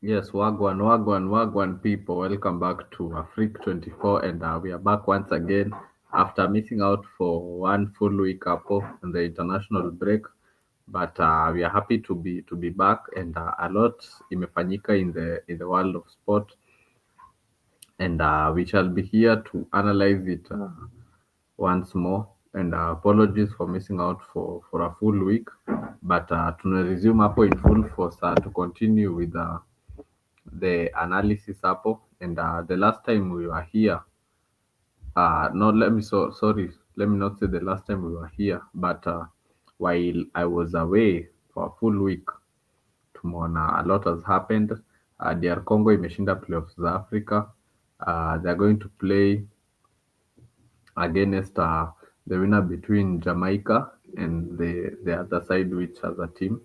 Yes, Wagwan people. Welcome back to Afriq 24, and we are back once again after missing out for one full week Apple in the international break. But we are happy to be back, and a lot imefanyika in the world of sport, and we shall be here to analyze it once more. And apologies for missing out for a full week, but to resume Apple in full force to continue with the analysis hapo. And the last time we were here, no, sorry, let me not say the last time we were here, but while I was away for a full week, tumeona a lot has happened. DR Congo imeshinda playoffs za Africa. They're going to play against the winner between Jamaica and the other side, which has a team.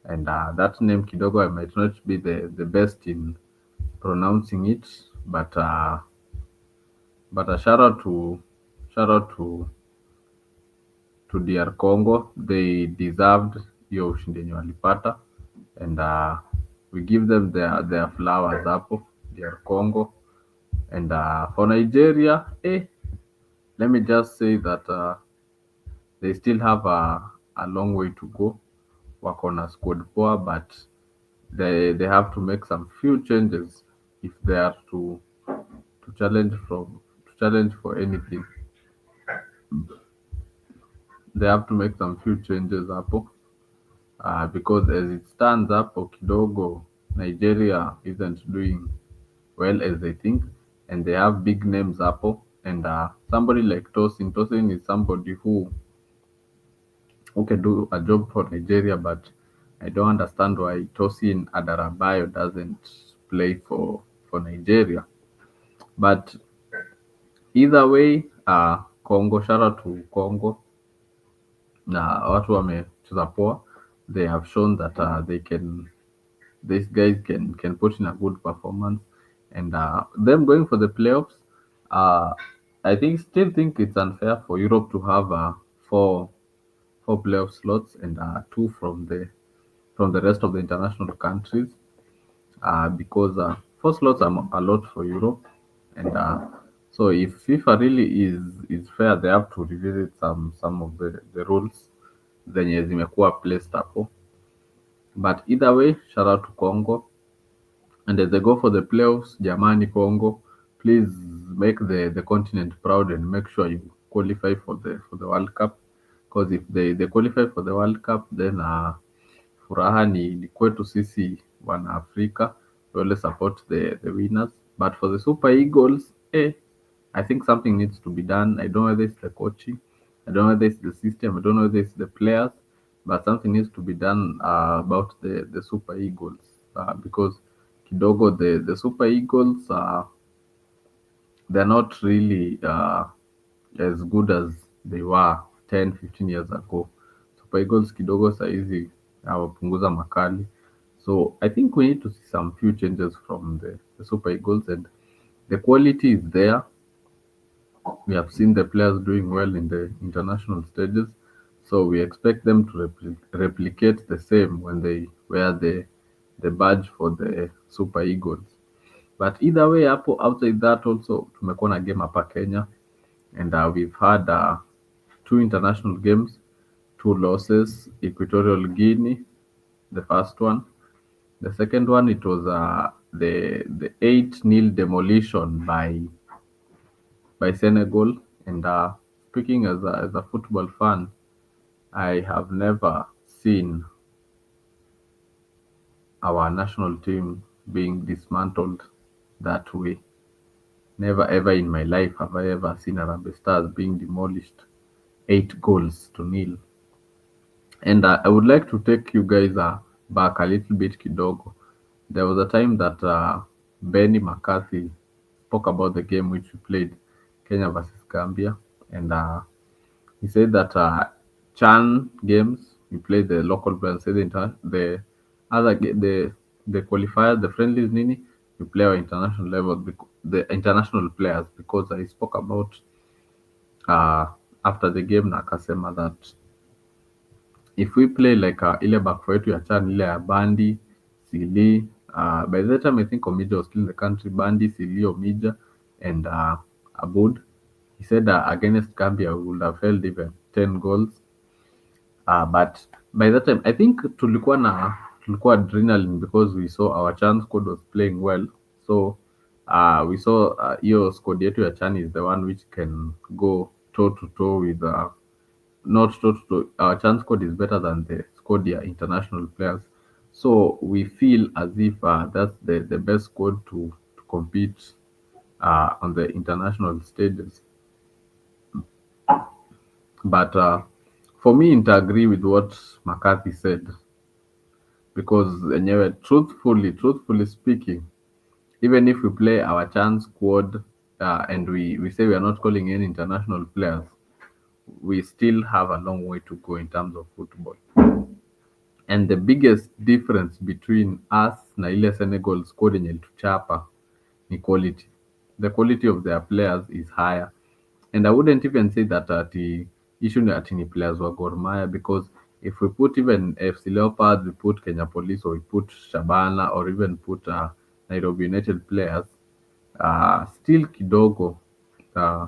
And that name kidogo, I might not be the best in pronouncing it, but a shout out to DR Congo. They deserved hiyo ushindi yenye walipata, and we give them their flowers hapo DR Congo. And for Nigeria, let me just say that they still have a long way to go. Wako na squad poa, but they have to make some few changes if they are to challenge for anything. They have to make some few changes hapo, because as it stands hapo kidogo, Nigeria isn't doing well as they think, and they have big names hapo. And somebody like Tosin is somebody who can do a job for Nigeria, but I don't understand why Tosin Adarabayo doesn't play for Nigeria. But either way, Congo, shout out to Congo, na watu wamecheza poa. They have shown that these guys can put in a good performance, and them going for the playoffs. Uh, I still think it's unfair for Europe to have four playoff slots, and two from the rest of the international countries, because four slots are a lot for Europe. And so if FIFA really is fair, they have to revisit some of the rules zenye zimekuwa placed hapo. But either way, shout out to Congo. And as they go for the playoffs, Jamani Congo, please make the continent proud and make sure you qualify for the World Cup. Because if they qualify for the World Cup, then furaha ni kwetu sisi wana Afrika. We always support the winners. But for the Super Eagles, I think something needs to be done. I don't know whether it's the coaching, I don't know whether it's the system, I don't know whether it's the players, but something needs to be done about the Super Eagles, because kidogo the Super Eagles, they're not really as good as they were 10, 15 years ago. Super Eagles kidogo saizi hawapunguza makali. So I think we need to see some few changes from the Super Eagles, and the quality is there. We have seen the players doing well in the international stages, so we expect them to replicate the same when they wear the badge for the Super Eagles. But either way hapo, outside that also tumekuwa na game hapa Kenya, and we've had two international games, two losses. Equatorial Guinea, the first one. The second one, it was the 8-0 demolition by Senegal. And speaking as a football fan, I have never seen our national team being dismantled that way. Never ever in my life have I ever seen Harambee Stars being demolished 8 goals to nil. And I would like to take you guys back a little bit kidogo. There was a time that Benny McCarthy spoke about the game which we played, Kenya versus Gambia, and he said that Chan games we play the local players, say the other the qualifier, the friendlies nini, we play our international level, the international players, because I spoke about uh, after the game na akasema that if we play like ile back four yetu ya Chan, ile ya Bandi, Sili, By that time, I think Omija was still in the country. Bandi, Sili, Omija, and Abud. He said against Gambia, we would have held even 10 goals. But by that time, I think tulikuwa adrenaline because we saw our Chan squad was playing well. So we saw hiyo squad yetu ya Chan is the one which can go toe to toe with not toe to toe. Our Chan squad is better than the squad ya international players. So we feel as if that's the best squad to compete on the international stages. But for me, to agree with what McCarthy said, because enyewe, truthfully speaking, even if we play our chance squad and we say we are not calling any international players, we still have a long way to go in terms of football. And the biggest difference between us na ile Senegal squad yenye ilituchapa ni quality. The quality of their players is higher. And I wouldn't even say that the issue ni ati ni players wa Gor Mahia, because if we put even FC Leopards, we put Kenya Police, or we put Shabana, or even put Nairobi United players, still kidogo, uh,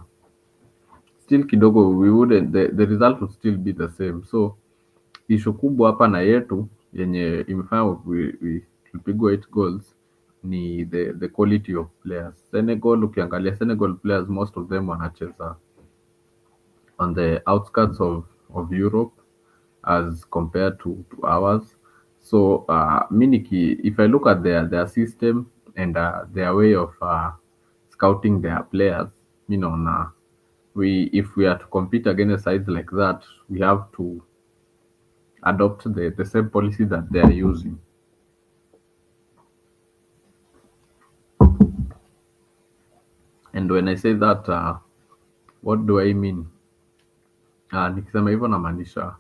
we wouldn't, the result would still be the same. So issue kubwa hapa na yetu yenye imefanya tulipigwa 8 goals ni the quality of players. Senegal, ukiangalia Senegal players, most of them wanacheza on the outskirts of Europe as compared to ours. So if I look at their system and their way of scouting their players, we if we are to compete against sides like that, we have to adopt the same policy that they are using. And when I say that, what do I mean? Nikisema hivyo namaanisha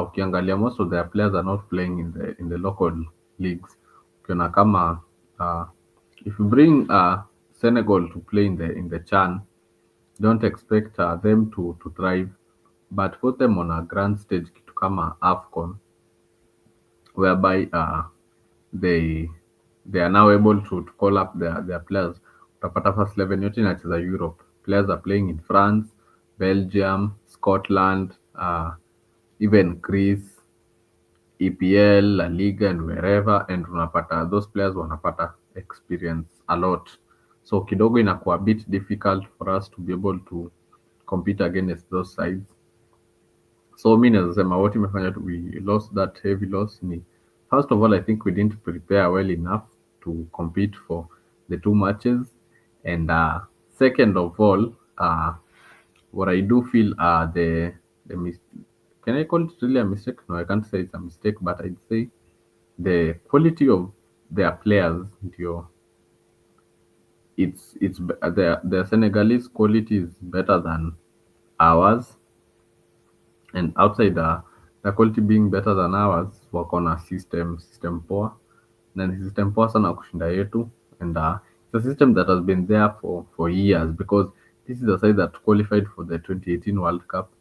ukiangalia most of their players are not playing in the local leagues. Ukiona kama if you bring Senegal to play in the Chan, don't expect them to thrive, but put them on a grand stage kitu kama AFCON, whereby they they are now able to call up their players. Utapata first 11 yote inacheza Europe. Players are playing in France, Belgium, Scotland, even Greece, EPL, La Liga, and wherever, and unapata those players wanapata experience a lot. So kidogo inakuwa a bit difficult for us to be able to compete against those sides. So mi naweza sema what imefanya we lost that heavy loss ni, first of all, I think we didn't prepare well enough to compete for the two matches, and second of all, what I do feel the can I call it really a mistake? No, I can't say it's a mistake, but I'd say the quality of their players, ndio, the Senegalese quality is better than ours, and outside the quality being better than ours, wako na system poa, na ni system poa sana kushinda yetu, and it's a system that has been there for years, because this is a side that qualified for the 2018 World Cup,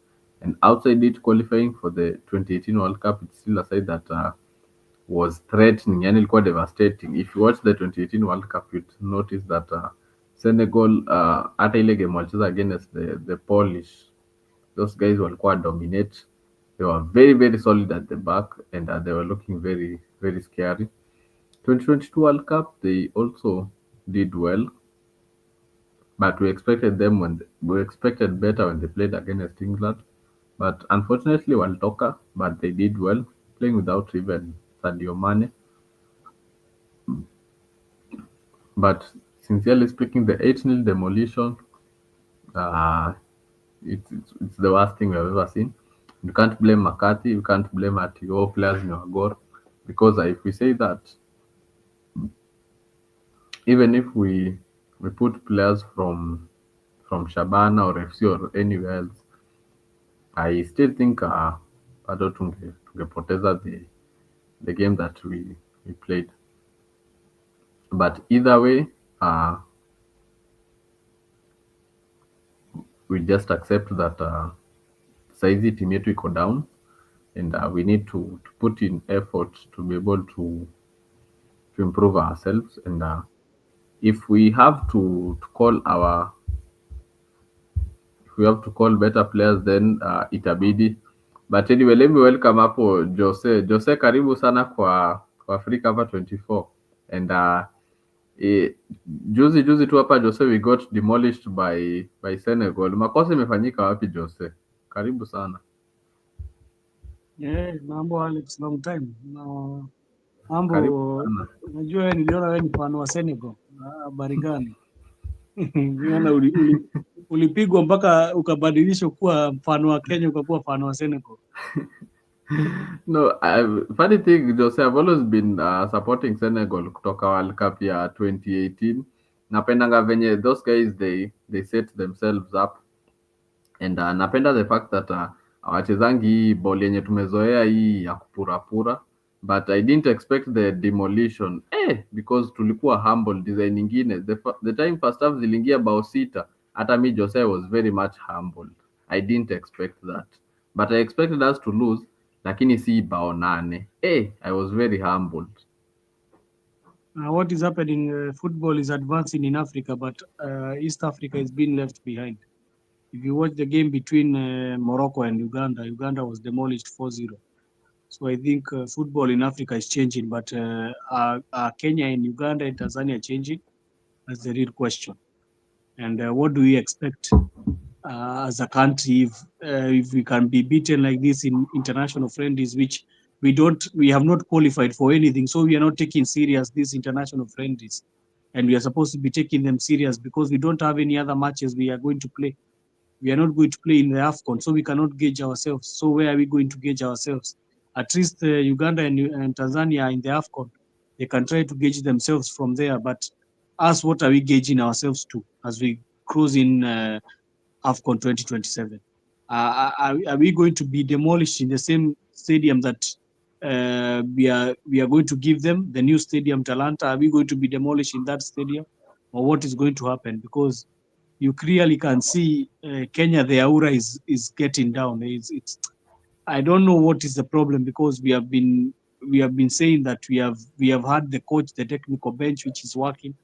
and outside it qualifying for the 2018 World Cup, it's still a side that was threatening, yani ilikuwa devastating. If you watch the 2018 World Cup, you'd notice that Senegal, hata ile game walicheza against the Polish, those guys walikuwa dominate. They were very, very solid at the back, and they were looking very, very scary. 2022 World Cup, they also did well, but we expected better when they played against England. But unfortunately, walitoka, but they did well, playing without even Sadio Mane. But sincerely speaking, the 8-0 demolition, uh, it's the worst thing we've ever seen. You can't blame McCarthy, you can't blame Atio players in your goal, because if we say that, even if we put players from Shabana or FC or anywhere else, I still think bado tungepoteza the game that we played. But either way, we just accept that saizi team yetu iko down, and we need to put in effort to be able to to improve ourselves. And if we have to call our if we have to call better players, then itabidi. But anyway, let me welcome hapo Jose. Jose, karibu sana kwa Africa Cover 24. And eh, juzi tu hapa Jose, we got demolished by Senegal. Makosa imefanyika wapi Jose? Karibu sana. Mambo Alex, long time. Karibu Mambo, sana. unajua niliona wewe ni fan wa Senegal. Habari gani? Niona ulipigwa mpaka ukabadilisha kuwa fan wa Kenya ukakuwa fan wa Senegal. No, funny thing Jose, I've always been supporting Senegal kutoka World Cup ya 2018. Napendanga venye those guys they set themselves up. And napenda the fact that hawachezangi hii ball yenye tumezoea hii ya kupurapura, but I didn't expect the demolition because tulikuwa humble design ingine. The time first half ziliingia bao sita, hata mi Jose was very much humbled. I didn't expect that, but I expected us to lose, lakini si bao nane. I was very humbled. What is happening? Football is advancing in Africa, but East Africa is being left behind. If you watch the game between Morocco and Uganda, Uganda was demolished 4-0. So I think football in Africa is changing, but are Kenya and Uganda and Tanzania changing? That's the real question. And what do we expect as a country if we can be beaten like this in international friendlies, which we have not qualified for anything, so we are not taking serious these international friendlies, and we are supposed to be taking them serious because we don't have any other matches we are going to play. We are not going to play in the AFCON, so we cannot gauge ourselves. So where are we going to gauge ourselves? At least Uganda and Tanzania in the AFCON, they can try to gauge themselves from there. But us, what are we gauging ourselves to as we cruise in AFCON 2027? Are we going to be demolished in the same stadium that we are going to give them, the new stadium Talanta? Are we going to be demolished in that stadium, or what is going to happen? Because you clearly can see Kenya, the aura is getting down. I don't know what is the problem, because we have been saying that we have had the coach, the technical bench, which is working.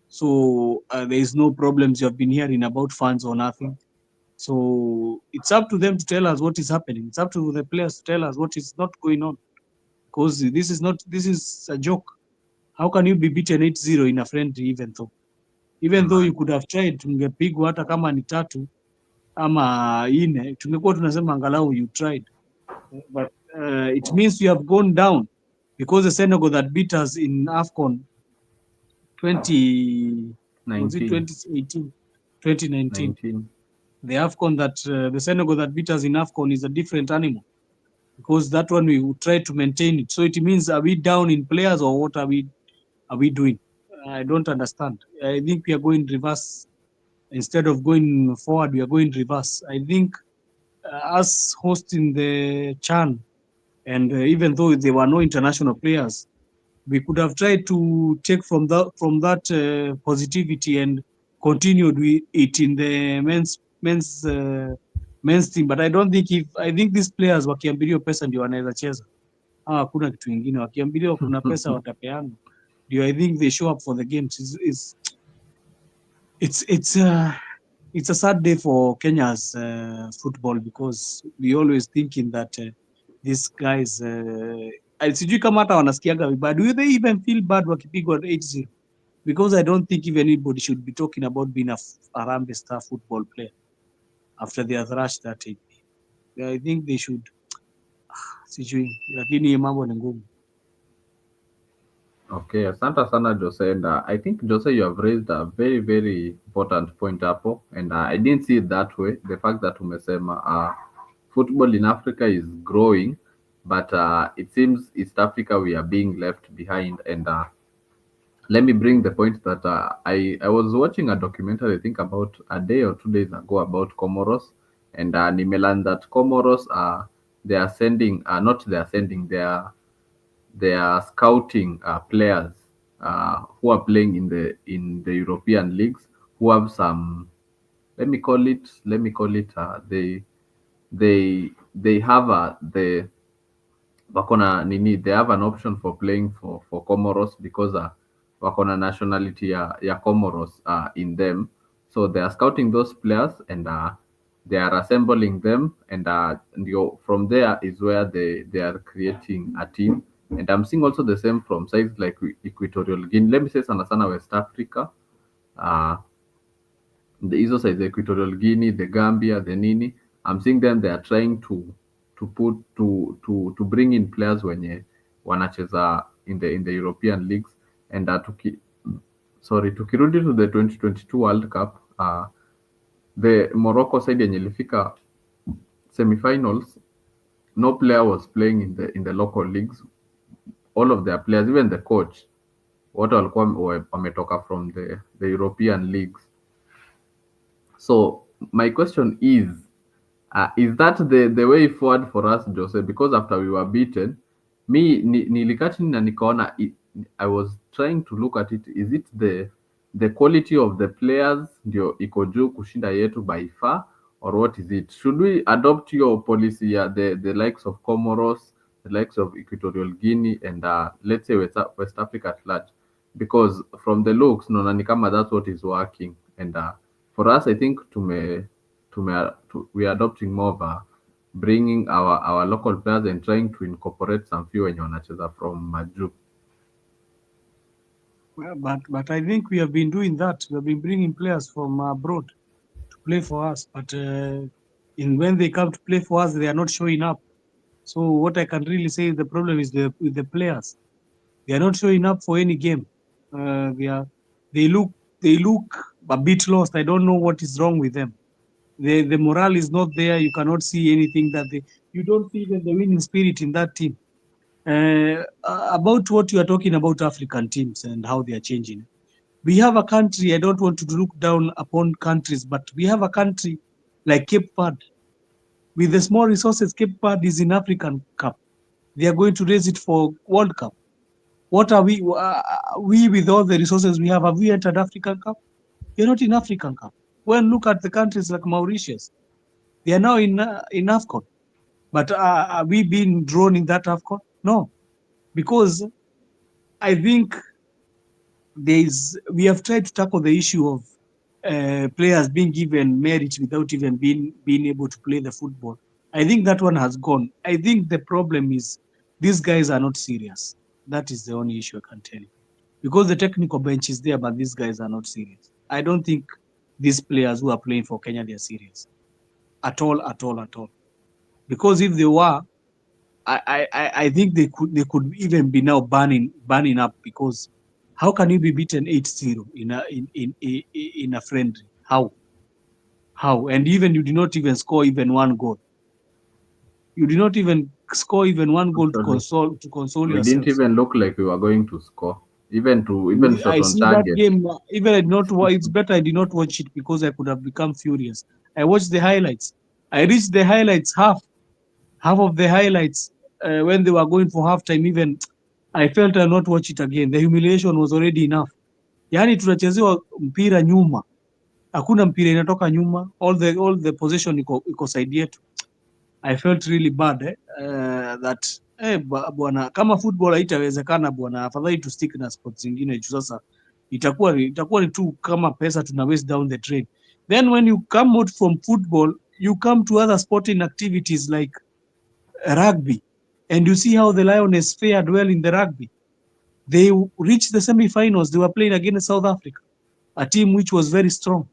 So there is no problems. You have been hearing about funds or nothing. So it's up to them to tell us what is happening. It's up to the players to tell us what is not going on, because this is a joke. How can you be beaten 8-0 in a friendly, even though you could have tried, tungepigwa hata kama ni tatu ama ine, tungekuwa tunasema angalau you tried. But it means you have gone down, because the Senegal that beat us in AFCON 20, was it 19, 2018, 2019? 19. The AFCON that the Senegal that beat us in AFCON is a different animal, because that one we would try to maintain it. So it means, are we down in players, or what are we doing? I don't understand. I think we are going reverse. Instead of going forward, we are going reverse. I think us hosting the CHAN, and even though there were no international players, we could have tried to take from that positivity and continued with it in the men's team. But I think these players wakiambiliwa pesa ndio wanaweza cheza. Hakuna kitu ingine, wakiambiliwa kuna pesa watapeana, ndio I think they show up for the games. It's a sad day for Kenya's football, because we always thinking that these guys sijui kama hata wanasikiaga vibaya. Do they even feel bad wakipigwa 8-0? Because I don't think even anybody should be talking about being a Harambee Star football player after they are thrashed that 8. I think they should, sijui, lakini mambo ni ngumu. Okay, asante sana Jose, and I think Jose, you have raised a very very important point hapo, and I didn't see it that way. The fact that umesema football in Africa is growing, but it seems East Africa we are being left behind. And let me bring the point that I was watching a documentary, I think about a day or 2 days ago, about Comoros, and nimelan that Comoros they are sending not they are sending they are scouting players who are playing in the European leagues, who have some, let me call it they have wako na nini, they have an option for playing for Comoros because wako na nationality ya Comoros in them, so they are scouting those players and they are assembling them, and from there is where they are creating a team. And I'm seeing also the same from sides like Equatorial Guinea, let me say sana sana West Africa, uh, hizo sides za Equatorial Guinea, the Gambia, the nini, I'm seeing them, they are trying to bring in players wenye wanacheza in the European leagues. And tukirudi to the 2022 World Cup, the Morocco side yenye ilifika semifinals, no player was playing in the local leagues. All of their players, even the coach, wote walikuwa wametoka from the European leagues. So my question is that the way forward for us, Jose? Because after we were beaten, nilikaa chini na nikaona, I was trying to look at it. Is it the quality of the players ndio iko juu kushinda yetu by far, or what is it? Should we adopt your policy ya the likes of Comoros, the likes of Equatorial Guinea, and let's say West Africa at large? Because from the looks, naona ni kama that's what is working, and for us I think we are adopting more of bringing our local players and trying to incorporate some few wenye wanacheza from majuu. Well, but I think we have been doing that. We have been bringing players from abroad to play for us, but when they come to play for us, they are not showing up. So what I can really say is the problem is with the players. They are not showing up for any game. They look they look a bit lost. I don't know what is wrong with them. The morale is not there. You cannot see anything you don't see even the winning spirit in that team. About what you are talking about African teams and how they are changing. We have a country, I don't want to look down upon countries, but we have a country like Cape Verde. With the small resources, Cape Verde is in African Cup. They are going to raise it for World Cup. What are we? We with all the resources we have we entered African Cup? We're not in African Cup. Well, look at the countries like Mauritius. They are now in AFCON. But are we being drawn in that AFCON? No, because I think we have tried to tackle the issue of players being given merit without even being able to play the football. I think that one has gone. I think the problem is these guys are not serious. That is the only issue I can tell you. Because the technical bench is there, but these guys are not serious. I don't think these players who are playing for Kenya, they are serious. At all, at all, at all. Because if they were, I think they could even be now banning up, because how can you be beaten 8-0 in a friendly? How? And even you did not even score even one goal. You did not even score even one goal to console We didn't yourselves. even look like we were going to score, even shot I on see that target. game. Even I did not. It's better I did not watch it because I could have become furious. I watched the highlights. I reached the highlights half of the highlights when they were going for halftime. Even I felt I'll not watch it again. The humiliation was already enough. Yani tunachezewa mpira nyuma, hakuna mpira inatoka nyuma. All the possession iko side yetu. I felt really bad that bwana, kama football haitawezekana bwana, afadhali tu stick na sports zingine juu sasa itakuwa ni tu kama pesa tuna waste down the drain. Then when you come out from football, you come to other sporting activities like rugby, and you see how the Lioness fared well in the rugby. They reached the semi-finals. They were playing against South Africa, a team which was very strong.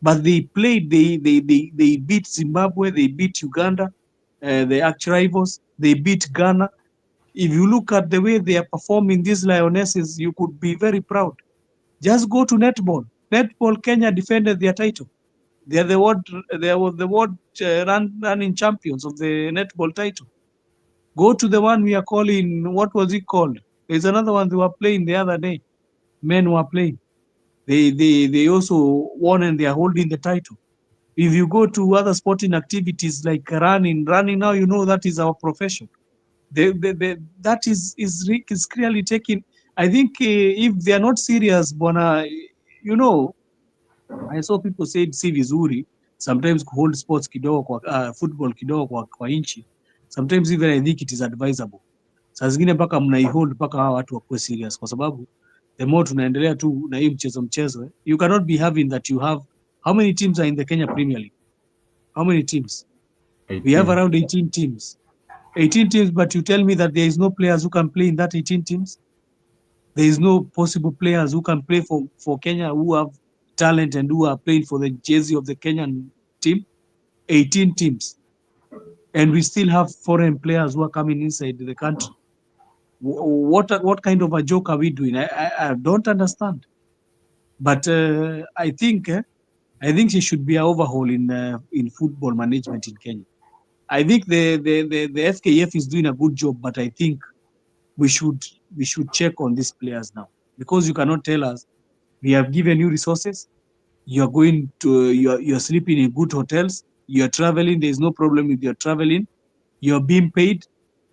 But they played, they beat Zimbabwe, they beat Uganda, the arch rivals, they beat Ghana. If you look at the way they are performing, these Lionesses, you could be very proud. Just go to netball. Netball, Kenya defended their title. They are the world running champions of the netball title. Go to the one we are calling, what was it called? There's another one they were playing the other day. Men were playing. They also won and they are holding the title. If you go to other sporting activities like running now, you know that is our profession. That is clearly taking. I think if they are not serious, bwana, you know, I saw people say si vizuri sometimes hold sports kidogo kwa football kidogo kwa inchi. Sometimes even I think it is advisable. Saa zingine mpaka mnaihold mpaka hawa watu wakuwe serious, kwa sababu the more tunaendelea tu na hii mchezo you cannot be having that you have, how many teams are in the Kenya Premier League? How many teams? We have 18. around 18 teams. 18 teams, but you tell me that there is no players who can play in that 18 teams? There is no possible players who can play for Kenya who have talent and who are playing for the jersey of the Kenyan team? 18 teams. And we still have foreign players who are coming inside the country. What kind of a joke are we doing? I don't understand. But I think there should be an overhaul in football management in Kenya. I think the FKF is doing a good job, but I think we should check on these players now, because you cannot tell us we have given you resources, you're going to you're sleeping in good hotels, you're traveling, there's no problem with your traveling, you're being paid.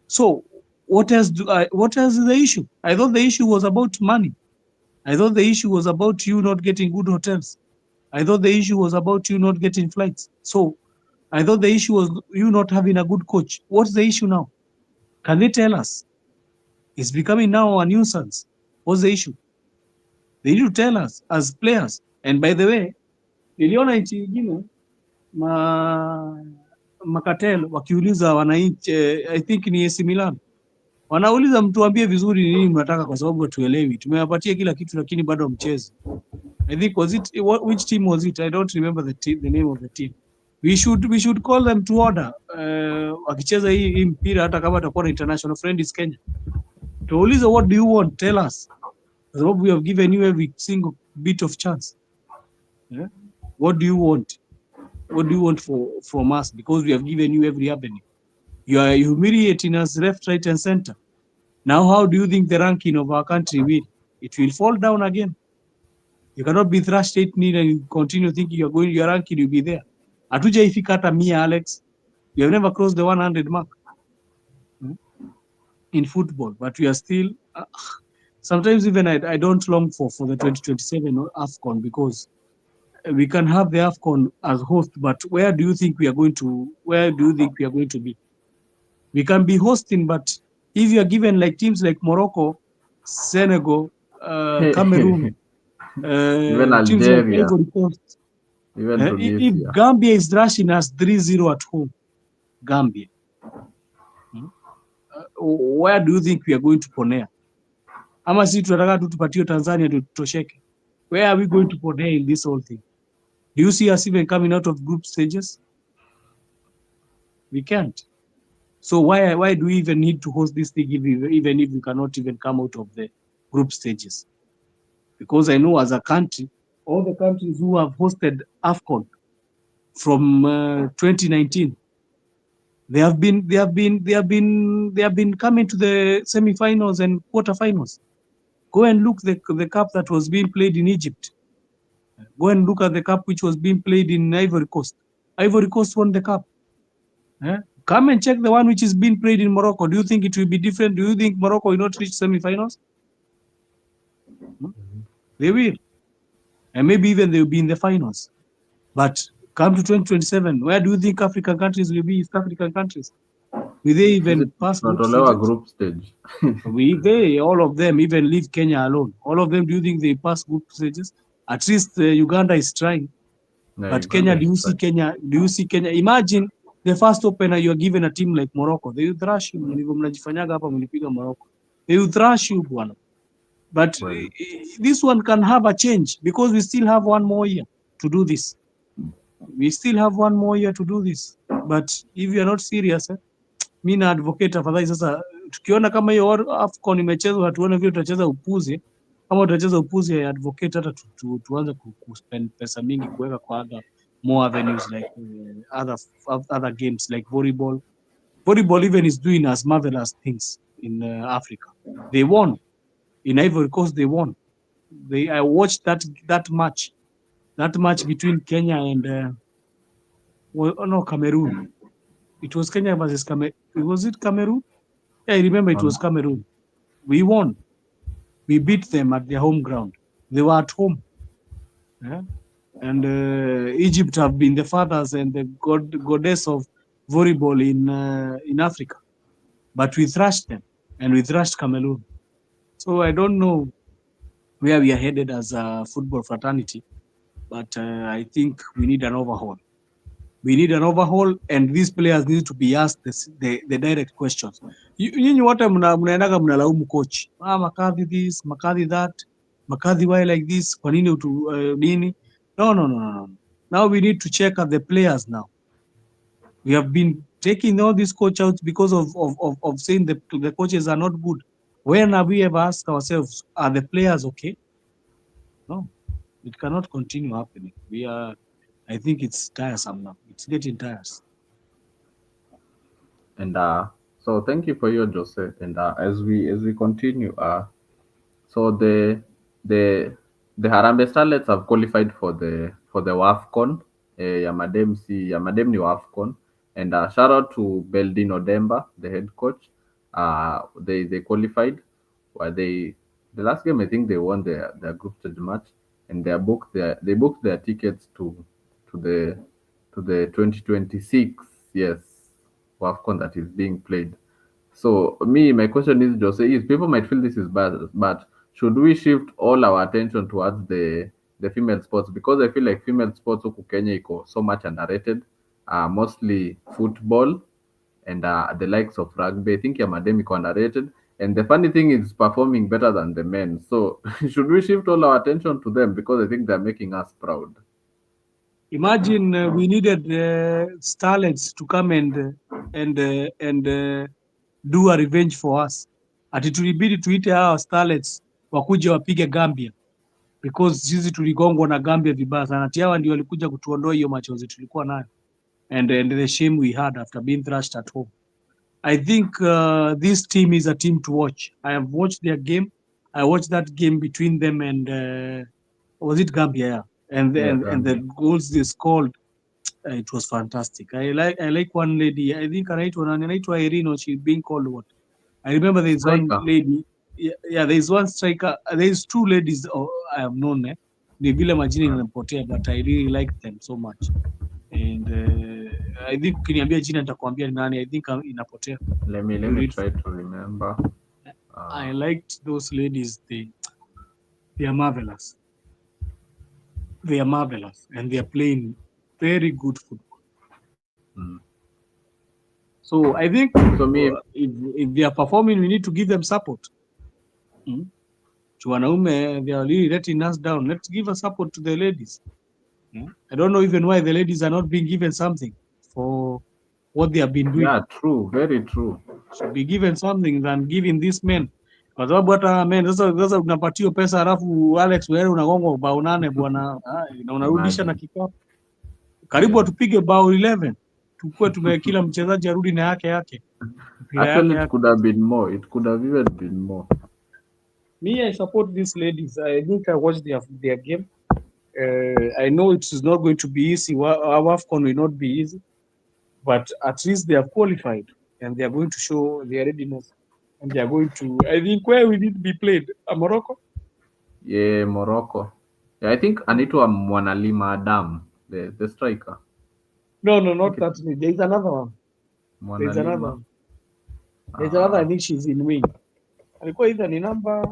So what else is the issue? I thought the issue was about money. I thought the issue was about you not getting good hotels. I thought the issue was about you not getting flights. So I thought the issue was you not having a good coach. What's the issue now? Can they tell us? It's becoming now a nuisance. What's the issue? They need to tell us as players. And by the way, niliona nchi nyingine makatel wakiuliza wananchi, I think ni AC Milan, wanauliza mtuambie vizuri nini mnataka, kwa sababu hatuelewi. Tumewapatia kila kitu lakini bado mchezo. I think which team was it? I don't remember the name of the team. We should call them to order. Wakicheza hii mpira, hata kama atakuwa na international friend is Kenya, tuulize what do you want, tell us, kwa sababu we have given you every single bit of chance. Yeah? What do you want? What do you want from us? Because we have given you every avenue. You are humiliating us left, right, and center. Now, how do you think the ranking of our country will? It will fall down again. You cannot be thrashed 8-0 and continue thinking your ranking will be there. Hatujaifika hata 100, Alex. We have never crossed the 100 mark in football, but we are still. Sometimes even I don't long for the 2027 AFCON, because we can have the AFCON as host, but where do you think we are going to? Where do you think we are going to be? We can be hosting, but if you are given like teams like Morocco, Senegal, Cameroon, Even teams like Algeria, Ivory Coast, even if Tunisia. Gambia is rushing us 3-0 at home, Gambia, where do you think we are going to ponea? Ama si tunataka tu tupatiwe Tanzania ndio tutosheke? Where are we going to ponea in this whole thing? Do you see us even coming out of group stages? We can't. So why do we even need to host this thing even if we cannot even come out of the group stages? Because I know as a country, all the countries who have hosted AFCON from 2019, they have been coming to the semi-finals and quarterfinals. Go and look the cup that was being played in Egypt. Go and look at the cup which was being played in Ivory Coast. Ivory Coast won the cup. Come and check the one which is being played in Morocco. Do you think it will be different? Do you think Morocco will not reach semi-finals? They will. And maybe even they will be in the finals. But come to 2027, where do you think African countries will be? East African countries? Will they even pass group stages? Group stage. All of them even leave Kenya alone. All of them, do you think they pass group stages? At least Uganda is trying. No, but Kenya, do you see Kenya? Do you see Kenya? Imagine the first opener you are given a team like Morocco. They will thrash you. Mnajifanyaga hapa mlipiga Morocco. They will thrash you, bwana. But this one can have a change, because we still have one more year to do this. We still have one more year to do this. But if you are not serious, mi na advocate afadhali sasa, tukiona kama hiyo AFCON imechezwa, hatuone vile tutacheza upuzi. Kama tutacheza upuzi, ya advocate hata tuanze kuspend pesa mingi kuweka kwa more avenues like other games like volleyball. Volleyball even is doing as marvelous things in Africa. They won in Ivory Coast. They won. I watched that match between Kenya and Cameroon. It was Kenya versus Cameroon. Was it Cameroon? Yeah, I remember it was Cameroon. We won. We beat them at their home ground. They were at home. Yeah? And Egypt have been the fathers and the goddess of volleyball in Africa. But we thrashed them. and we thrashed Cameroon. So I don't know where we are headed as a football fraternity, but I think we need an overhaul. We need an overhaul, and these players need to be asked the direct questions. Nyinyi wote mnaendaga mnalaumu coach, Makadhi this, Makadhi that, Makadhi why like this, kwa nini nini? No. Now we need to check out the players now. We have been taking all these coach out because of saying the coaches are not good. When have we ever asked ourselves, are the players okay? No, it cannot continue happening. I think it's tiresome now. It's getting tiresome. And so thank you for your Jose. And as we continue, so the the Harambee Starlets have qualified for the WAFCON. Ya Madem ni WAFCON. And shout out to Beldino Demba, the head coach. They qualified. Well, the last game I think they won their group stage match, and they booked their tickets to the to the 2026, yes, WAFCON that is being played. So my question is, Jose, is people might feel this is bad, but should we shift all our attention towards the female sports? Because I feel like female sports huku Kenya iko so much underrated, mostly football and the likes of rugby. I think Yamademi iko underrated, and the funny thing is performing better than the men. So should we shift all our attention to them because I think they're making us proud? Imagine we needed starlets to come and do a revenge for us. Ati tulibidi tuite hawa starlets wakuje wapige Gambia because sisi tuligongwa na Gambia vibaya sana. Ati hawa ndio walikuja kutuondoa hiyo machozi tulikuwa nayo and the shame we had after being thrashed at home. I think this team is a team to watch. I have watched their game. I watched that game between them and was it Gambia? Yeah. And Yeah, and the Gambia. goals they scored, it was fantastic. I like one lady. I think anaitwa Irene, or she's being called what? I remember there is one Striker. lady. Yeah, there is one striker. There is two ladies I have known. Ni vile majina inanipotea, but I really like them so much. And I think ukiniambia jina nitakwambia ni nani. I think inapotea. Let me try to remember. I liked those ladies. They are marvelous. They are marvelous, and they are playing very good football. Mm. So I think So if they are performing, we need to give them support. Wanaume, they are really letting us down. Let's give a support to the ladies. I don't know even why the ladies are not being given something for what they have been doing. yeah, true, very true. Should be given something than giving these men, kwa sababu hata men sasa unapatiwa pesa halafu Alex wewe unagongwa bao 8 bwana, na unarudisha na kikapu karibu atupige bao 11 tukue kila mchezaji arudi na yake mpira Actually, yake. it could have been more. It could have even been more. Me, I support these ladies. I think I watched their game. I know it is not going to be easy. Our AFCON will not be easy, but at least they have qualified and they are going to show their readiness. And they are going to, I think, where we need to be played? Morocco? Yeah, Morocco. Yeah, I think anaitwa Mwanalima Adam, the striker. No, not that. There's another one. There's another Mwanalima. one. There's another. I think she's in wing. Alikuwa either ni number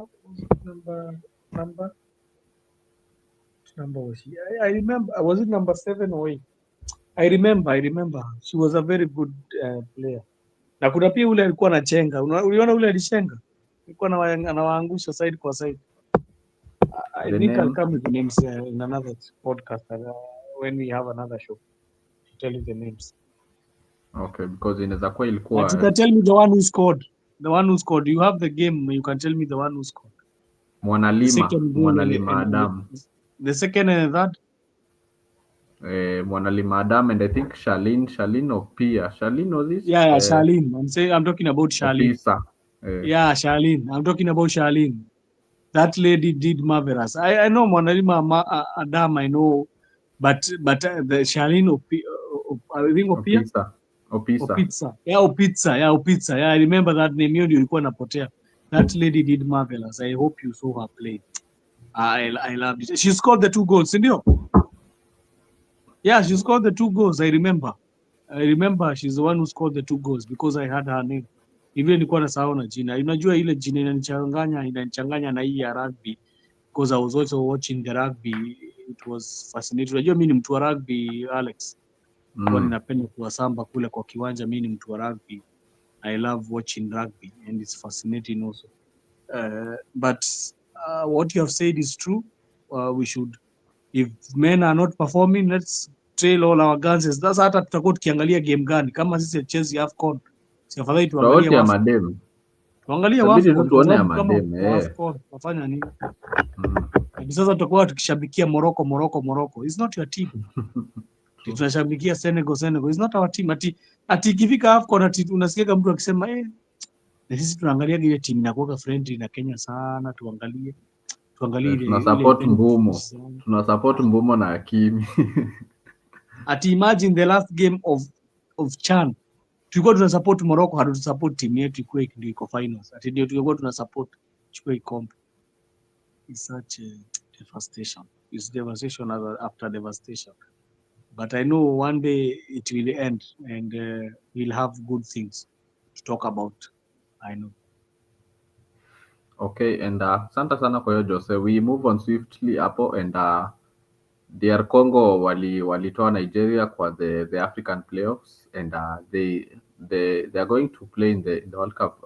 was she? I remember. Was it number 7 or 8? I remember. She was a very good player. Na kuna pia ule alikuwa anachenga. Uliona ule alishenga? Alikuwa anawaangusha side kwa side. I think I'll come with the names in another podcast when we have another show to tell you the names. Okay, because inaweza kuwa ilikuwa. But you can tell me the one who scored. The one who scored. You have the game. You can tell me the one who scored. Mwanalima Adam. The second and the third? Mwanalima Adam, and I think Charlene Opia. Charlene was it? Yeah, Charlene. I'm talking about Charlene. Opisa. Yeah, Charlene. I'm talking about Charlene. That lady did marvelous. I know Mwanalima Adam, I know, but the Charlene I think Opia. Opisa. Yeah, Opisa. Yeah, I remember that name. Hiyo ndio ilikuwa napotea. That lady did marvelous. I hope you saw her play. I loved it. She scored the 2 goals, ndio? Yeah, she scored the 2 goals. I remember she's the one who scored the 2 goals because I had her name Vile nilikuwa nasahau na jina. Unajua ile jina inanichanganya na hii ya rugby because I was also watching the rugby. It was fascinating. Unajua mimi ni mtu wa rugby Alex. Kwa Mm. ninapenda kuwasamba kule kwa kiwanja, mimi ni mtu wa rugby. I love watching rugby and it's fascinating also. But what you have said is true. We should, if men are not performing, let's trail all our guns. Sasa hata tutakuwa tukiangalia game gani kama sisi Chelsea AFCON, si afadhali tuangalie Tofauti ya WAFCON. madem, Tuangalie itabidi tu WAFCON kwa tuone ya sababu kama madem WAFCON wafanya nini? Mm. Hivi sasa tutakuwa tukishabikia Morocco. It's not your team. True. Tunashabikia Senegal. It's not our team. Ati ikifika AFCON ati unasikia mtu akisema na sisi tunaangalia ile timu inakuwa friendly na Kenya sana, tuangalie Tuna ile support Kenya Mbumo, sana. tuna support Mbumo na Hakimi. Ati imagine the last game of CHAN tulikuwa tuna support Morocco, hatutusupport timu yetu ikuwe ndio iko finals. Ati ndio tulikuwa tuna support chukue ikombe. It's such a devastation. It's devastation after devastation. But I know one day it will end and we'll have good things to talk about. I know. Okay, and asante sana kwa hiyo Jose. We move on swiftly hapo and DR Congo walitoa Nigeria kwa the African playoffs and they are going to play in the World Cup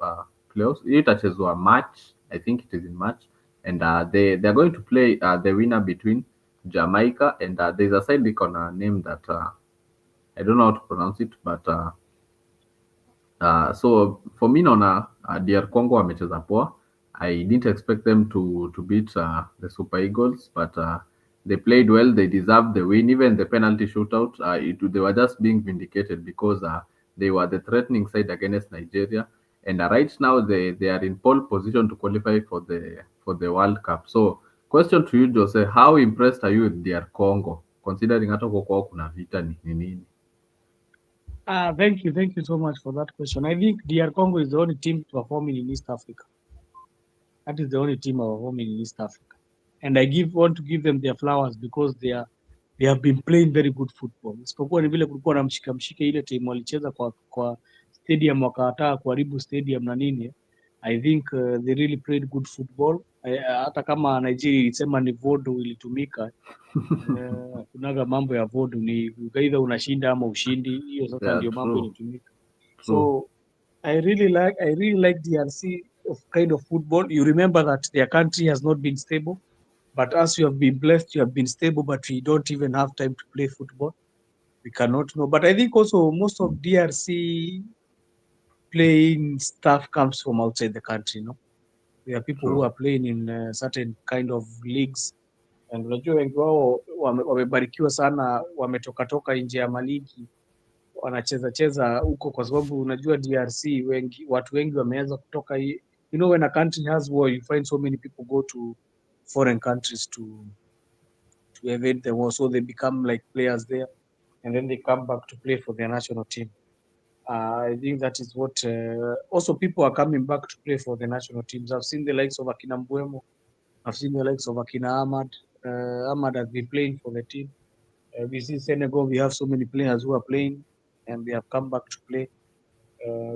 playoffs. Hii itachezwa March, I think it is in March, and they are going to play the winner between Jamaica and there's a side iko na name that I don't know how to pronounce it, but so for me naona DR Congo wamecheza poa. I didn't expect them to beat the Super Eagles, but they played well. They deserved the win. Even the penalty shootout, they were just being vindicated because they were the threatening side against Nigeria. And right now they are in pole position to qualify for the World Cup. So question to you Jose, how impressed are you with DR Congo considering hata huko kwao kuna vita ni nini? Thank you so much for that question. I think DR Congo is the only team performing in East Africa. That is the only team performing in East Africa, and I want to give them their flowers because they have been playing very good football. Isipokuwa ni vile kulikuwa na mshike ile timu walicheza kwa stadium wakataa kuharibu stadium na nini. I think they really played good football. Hata kama Nigeria ilisema ni voodoo ilitumika, kunaga mambo ya voodoo, ni either unashinda ama ushindi. Hiyo sasa Yeah, ndio mambo true. ilitumika. True. So I really like DRC of kind of football. You remember that their country has not been stable, but as you have been blessed, you have been stable, but we don't even have time to play football. We cannot know. But I think also most of DRC playing stuff comes from outside the country. No, there are people who True. are playing in certain kind of leagues, and unajua wengi wao wamebarikiwa sana, wametoka nje ya maligi wanacheza huko, kwa sababu unajua DRC watu wengi wameanza kutoka hii. You know, when a country has war, you find so many people go to foreign countries to evade the war, so they become like players there, and then they come back to play for their national team. I think that is what also people are coming back to play for the national teams. I've seen the likes of Akina Mbuemo, I've seen the likes of Akina Ahmad. Ahmad has been playing for the team. We see Senegal, we have so many players who are playing and they have come back to play.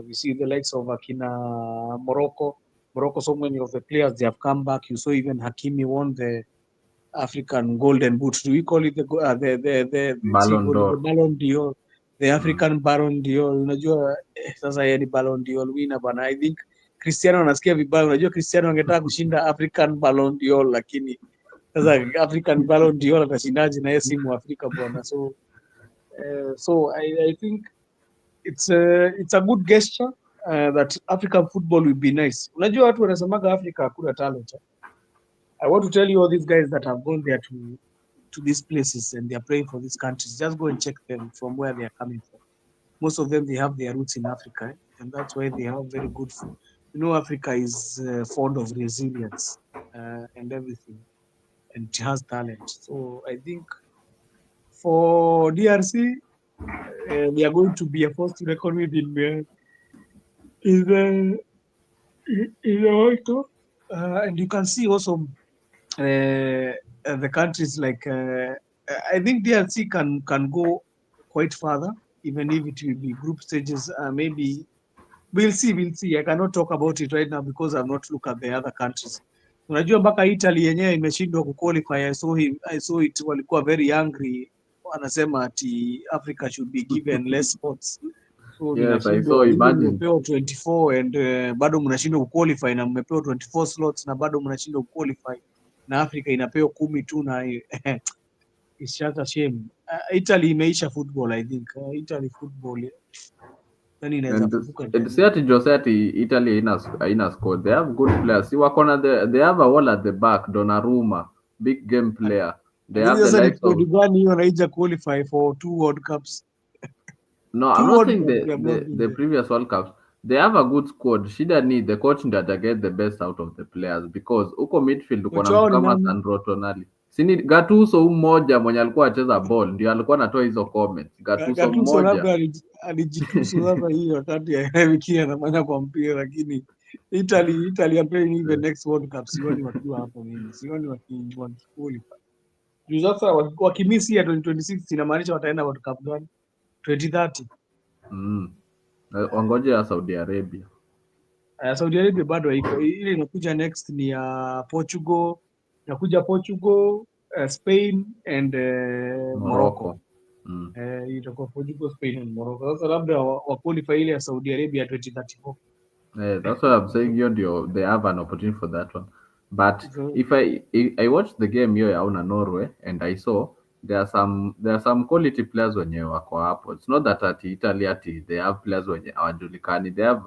We see the likes of Akina Morocco. Morocco, so many of the players, they have come back. You saw even Hakimi won the African Golden Boot. Do we call it the Ballon d'Or. Ballon d'Or? The Mm. African Ballon d'Or. Unajua sasa yeye ni Ballon d'Or winner bana. I think Cristiano anasikia vibaya. Unajua Cristiano angetaka kushinda African Ballon d'Or, lakini sasa African Ballon d'Or atashindaje na yeye si Mwafrika bwana. So I think it's a good gesture that African football will be nice. Unajua watu wanasemaga Africa hakuna talent. I want to tell you all these guys that have gone there to these places and they are playing for these countries. Just go and check them from where they are coming from. Most of them, they have their roots in Africa, and that's why they have very good food. You know, Africa is fond of resilience and everything, and it has talent. So I think for DRC, they are going to be a force to reckon with in the World Cup. And you can see also the countries like I think DRC can go quite further, even if it will be group stages. Maybe We'll see. I cannot talk about it right now because I've not looked at the other countries. Unajua mpaka Italy yenyewe imeshindwa kuqualify. I saw it, walikuwa very angry, wanasema ati Africa should be given less spots. So Yes, I saw. ninashindwa, nyinyi Imagine. mmepewa 24 and bado mnashindwa kuqualify, na mmepewa 24 slots na bado mnashindwa kuqualify, na Africa inapewa 10 tu, na it's just a shame. Italy imeisha football, I think. Italy football yani inaweza And fufuka and tena. see ati Jose ati Italy haina squad. They have good players. See wako na they have a wall at the back, Donnarumma, big game player. They Lakini have the sasa ni likes squad of. gani hiyo naija qualify for two World Cups? No, I'm Two not World saying Cups they have not been the there. previous World Cups. They have a good squad. Shida ni the coach ndio ata get the best out of the players because huko midfield uko Kocha na mtu wao ni kama nani? Sandro Tonali. Sini Gattuso huyu mmoja mwenye alikuwa acheza ball ndio alikuwa anatoa hizo comments. Gattuso Gattuso mmoja. labda alijitusu sasa hii wakati ya Harry Kane anafanya kwa mpira, lakini Italy are playing even next World Cup, sioni wakiwa hapo, mimi sioni wakiqualify. Juu sasa wakimisi ya 2026 inamaanisha wataenda World Cup gani? 2030. Mm. Wangoje ya Saudi Arabia. Saudi Arabia bado haiko. Ile inakuja next ni ya Portugal, inakuja Portugal, Spain and Morocco. Morocco. Mm. Itakuwa Portugal, Spain and Morocco. Sasa labda wa qualify ile ya Saudi Arabia 2034. That's what I'm saying. They have an opportunity for that one. But So, if I watched the game here out in Norway and I saw there are some quality players wenye wako hapo. It's not that at Italy they have players wenye hawajulikani. They have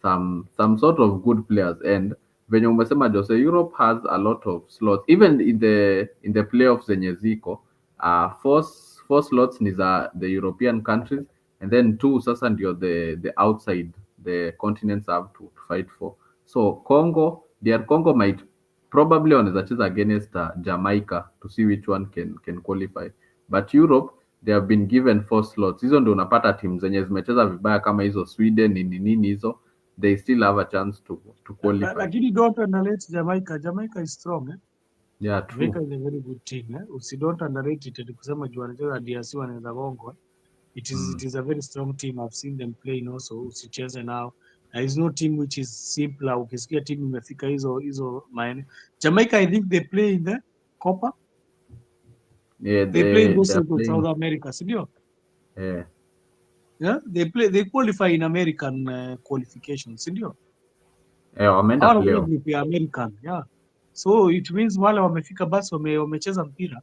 some sort of good players and venye umesema Jose, Europe has a lot of slots even in the playoffs zenye ziko four slots ni za the European countries and then two sasa ndio the outside the continents have to fight for. So DR Congo might probably wanaweza cheza against Jamaica to see which one can qualify. But Europe they have been given four slots. Hizo ndio unapata timu zenye zimecheza vibaya kama hizo Sweden nini nini hizo, they still have a chance to qualify. lakini don't underrate Jamaica. Jamaica is strong, eh? Yeah, Jamaica true. is a very good team, eh? Don't underrate it, ati kusema juu wanacheza DRC wanaweza gongwa. It Mm. is a very strong team. I've seen them playing also. Usicheze nao. There is no team which is simple. Ukisikia team imefika hizo maeneo. Jamaica, I think they play in the Copa. Yeah, They play in those they're sides of South playing. America, sindio? Yeah. Yeah, they qualify in American qualifications, sindio? Yeah, wameenda Hawa wanakuja playoff. group ya American, yeah. So it means wale wamefika basi wamecheza mpira.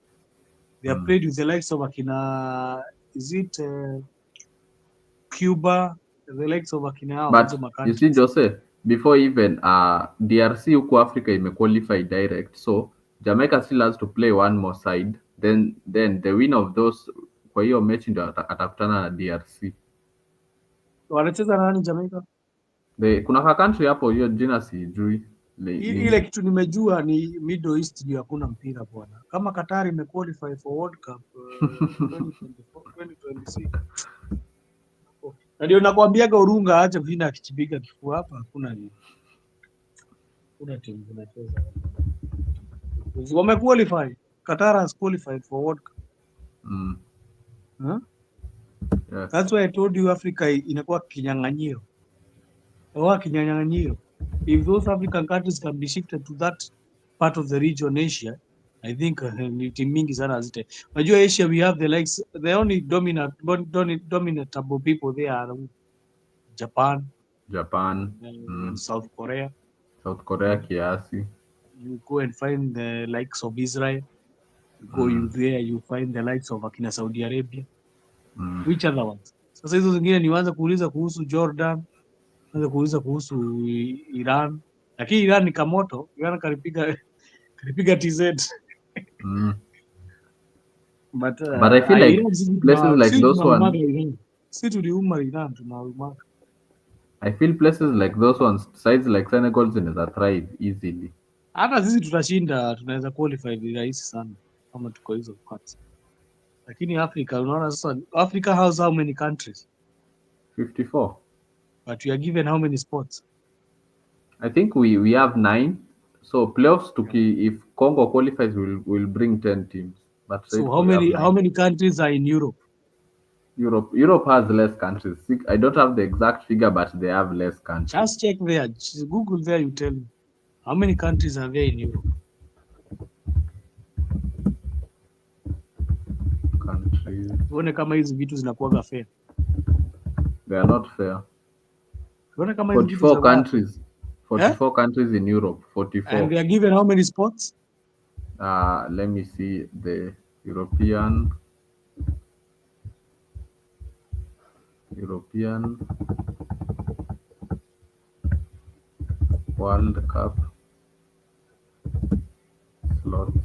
They have Mm. played with the likes of akina, is it Cuba, the likes of akina hao hizo But you see, countries. Jose, before even DRC huku Africa imequalify direct, so Jamaica still has to play one more side, then the winner of those kwa hiyo mechi ndio atakutana na DRC. Wanacheza na nani Jamaica? Kuna ka country hapo, hiyo jina sijui Ile nini. kitu nimejua ni Middle East ndio hakuna mpira bwana. Kama Qatar imequalify for World Cup 2024, 2026. Na ndio nakwambiaga Urunga aache kushinda akichipiga kifua hapa, hakuna timu zinacheza. Wamequalify. Qatar has qualified for World Cup. Mm. Huh? Yes. That's why I told you Africa inakuwa kinyang'anyiro. Kinyang'anyiro. If those African countries can be shifted to that part of the region, Asia, I think ni timu mingi sana hazite. Unajua Asia we have the likes, the only dominantable people there are Japan, Japan. and South Korea. South Korea kiasi. You go and find the likes of Israel. You go Mm. there, you find the likes of akina Saudi Arabia. Mm. Which other ones? Sasa hizo zingine nianza kuuliza kuhusu Jordan, nianza kuuliza kuhusu Iran. Lakini Iran ni kamoto, Iran kalipiga TZ. Mm. But But I feel like Iran places like si those tunaumaga one, Iran. Si tuliuma Iran, tunaumaga. I feel places like those ones, sides like Senegal zinaweza thrive easily. Hata sisi tutashinda, tunaweza qualify virahisi sana kama tuko hizo parts. Lakini Africa, unaona sasa Africa has how many countries? 54. But we are given how many spots? I think we have 9. So playoffs if Congo qualifies, will bring 10 teams. But so So far we have how 9. many countries are in Europe? Europe has less countries. I don't have the exact figure, but they have less countries. Just check there. Just Google there. You tell me how many countries are there in Europe. Countries. Tuone kama hizi vitu zinakuwaga fair. They are not fair. Tuone kama hizi vitu 44 zinakuwaga fair. countries. Eh? 44 countries in Europe. And 44. they are given how many spots? Let me see the European World Cup slots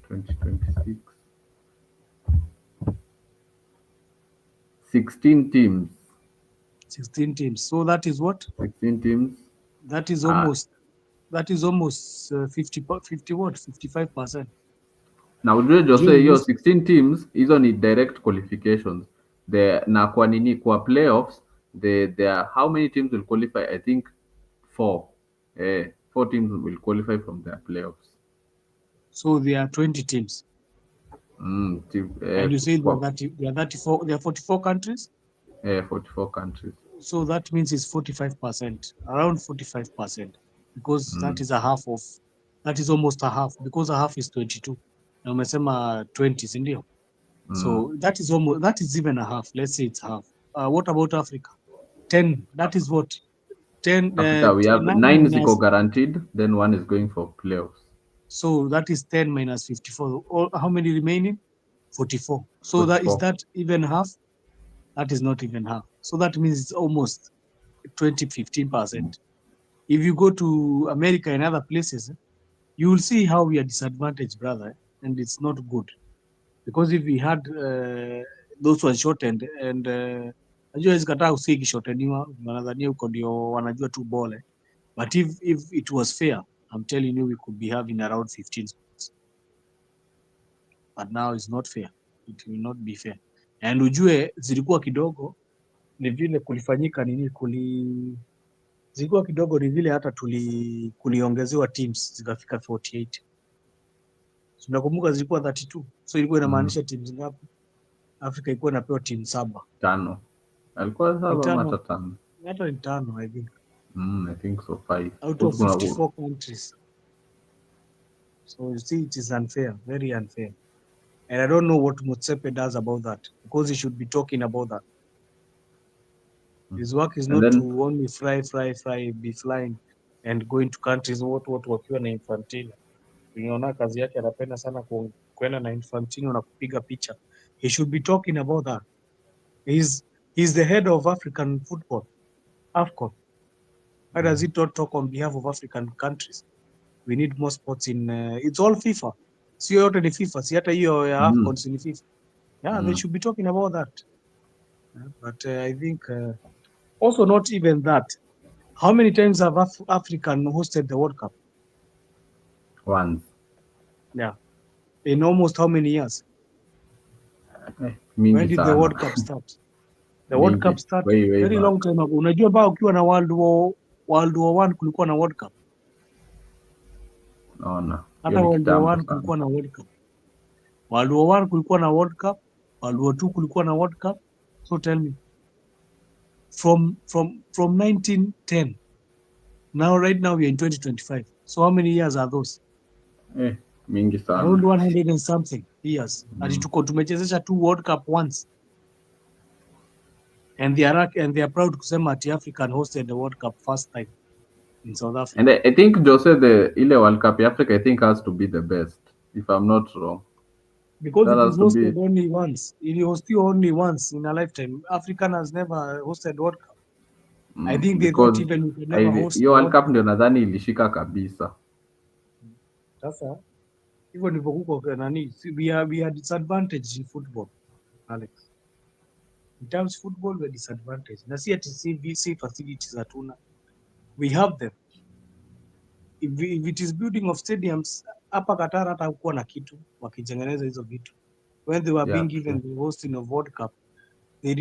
2026. 16 teams. 16 teams. So that is what? 16 teams. That is Uh, almost. That is almost 50 what? 55%. na ujue Jose, hiyo Just 16 teams hizo ni direct qualifications. Na kwa nini kwa playoffs there are how many teams will qualify? I think four. Four teams will qualify from their playoffs. so there are 20 teams. And you say there are 34, there are 44 countries. 44 countries. So that means it's 45%, around 45%, because that is a half of, that is almost a half, because a half is 22. Na umesema 20, si ndio? So that is almost, that is even a half. Let's say it's half. What about Africa? 10. That is what? 10. Africa, we have 9 9 ziko minus. guaranteed, then one is going for playoffs. So that is 10 minus 54. How many remaining? 44. So that is 44. that even half? That is not even half. So that means it's almost 15%. If you go to America and other places, you will see how we are disadvantaged, brother, and it's not good. Because if we had those who are shortened and najua hizi kataa usi ikishorteniwa wanadhania huko ndio wanajua tu bole, but if it was fair, I'm telling you we could be having around 15 spots, but now it's not fair. It will not be fair. And ujue zilikuwa kidogo ni vile kulifanyika nini zilikuwa kidogo ni vile hata kuliongezewa teams zikafika 48. Tunakumbuka zilikuwa 32. So ilikuwa inamaanisha teams ngapi? Afrika ilikuwa inapewa team 7. 5. Alikuwa 7 ama 5. 5? Hata ni 5 I think. I think so 5. Out of 54 countries. So you see it is unfair, very unfair. And I don't know what Motsepe does about that, because he should be talking about that. His work is not to only be flying and going to countries wakiwa na Infantino. Unaona kazi yake anapenda sana kwenda na Infantino na kupiga picha. He should be talking about that. He's the head of African football, AFCON. Why does he not talk on behalf of African countries? We need more sports in it's all FIFA. Sio yote ni FIFA, si hata hiyo ya AFCON si ni FIFA. Yeah, they should be talking about that. But I think also not even that. How many times have African hosted the World Cup? Once. Yeah. In almost how many years? Mingi When did sana. the World Cup start? The World Cup started way very back. long time ago. Unajua bao ukiwa na World War 1 kulikuwa na World Cup. Naona. Hata World War 1 kulikuwa na World Cup. World War 1 kulikuwa na World Cup. World War 2 kulikuwa na World Cup. So tell me, from 1910, now right now we are in 2025. So how many years are those? Mingi sana. Around 100 and something years. Ati tuko tumechezesha 2 World Cup once. And they are proud kusema ati African hosted the World Cup first time in South Africa. And I think Jose, the ile World Cup Africa, I think has to be the best, if I'm not wrong. Because it is hosted only once. It was still only once in a lifetime. African has never hosted World Cup. I think they thought even we could never host hiyo World Cup ndio nadhani ilishika kabisa. Sasa hivyo ndivyo kuko nani, we are disadvantaged in football, Alex. In terms of football we are disadvantaged. Na si ati CVC facilities hatuna. We have them. If it is building of stadiums, hapa Qatar hata hakuwa na kitu wakitengeneza hizo vitu. When they were being given the hosting of World Cup, they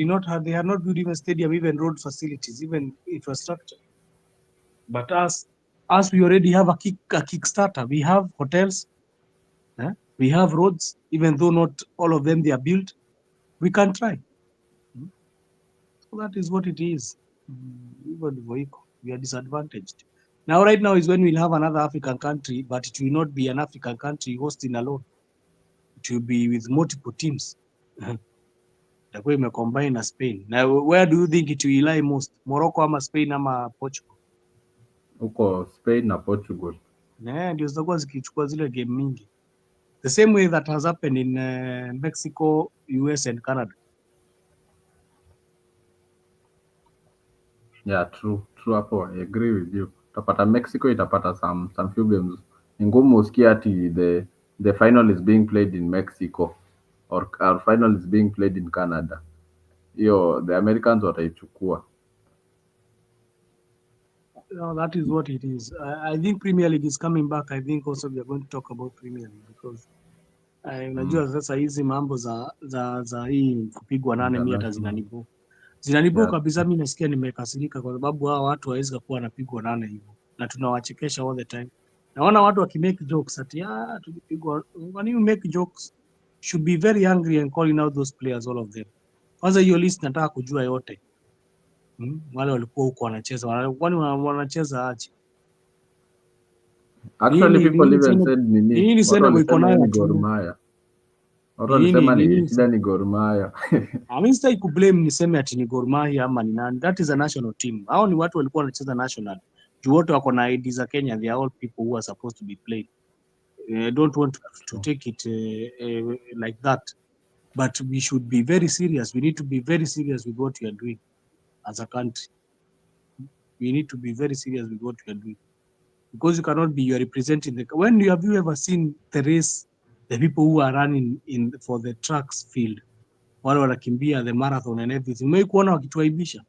had not built even stadium, even road facilities, even infrastructure. But us we already have a Kickstarter. We have hotels, we have roads, even though not all of them they are built. We can try. That is what it is. Hivyo ndivyo iko. We are disadvantaged. Now, right now is when we'll have another African country, but it will not be an African country hosting alone. It will be with multiple teams. Itakuwa imecombine na Spain. Now, where do you think it will lie most? Morocco ama Spain ama Portugal? Huko Spain na Portugal. Ndio zitakuwa zikichukua zile game mingi. The same way that has happened in Mexico, US and Canada. Yeah, true hapo. I agree with you. Utapata Mexico itapata some few games. Ni ngumu usikie ati the final is being played in Mexico or final is being played in Canada. Hiyo the Americans wataichukua. That is what it is. I think Premier League is coming back. I think also we are going to talk about Premier League because unajua sasa hizi mambo za hii kupigwa nane mi hata International. zinanibo Yeah, kabisa. Mi nasikia nimekasirika kwa sababu hao watu hawawezi kuwa wanapigwa nane hivyo, na tunawachekesha all the time. Naona watu wakimake jokes ati tulipigwa. When you make jokes should be very angry and calling out those players, all of them. Kwanza hiyo list nataka kujua yote. Wale walikuwa huko wanacheza, kwani wanacheza aje? actually Nini people nini even Senegal, said nini, nini watu Senegal iko walisema hiyo nayo ni ati Gor Mahia. Watu nini walisema ni nini shida ni Gor Mahia. Mimi sitaki kublame niseme ati ni Gor Mahia ama ni nani. That is a national team. Hao ni watu walikuwa wanacheza national. Juu wote wako na ID za Kenya. They are all people who are supposed to be playing. I don't want to take it like that. But we should be very serious. We need to be very serious with what we are doing as a country. We need to be very serious with what we are doing. Because you cannot be, you are representing the, when you have you ever seen the race, the people who are running in for the tracks field, wale wanakimbia the marathon and everything, umewahi kuona wakituaibisha?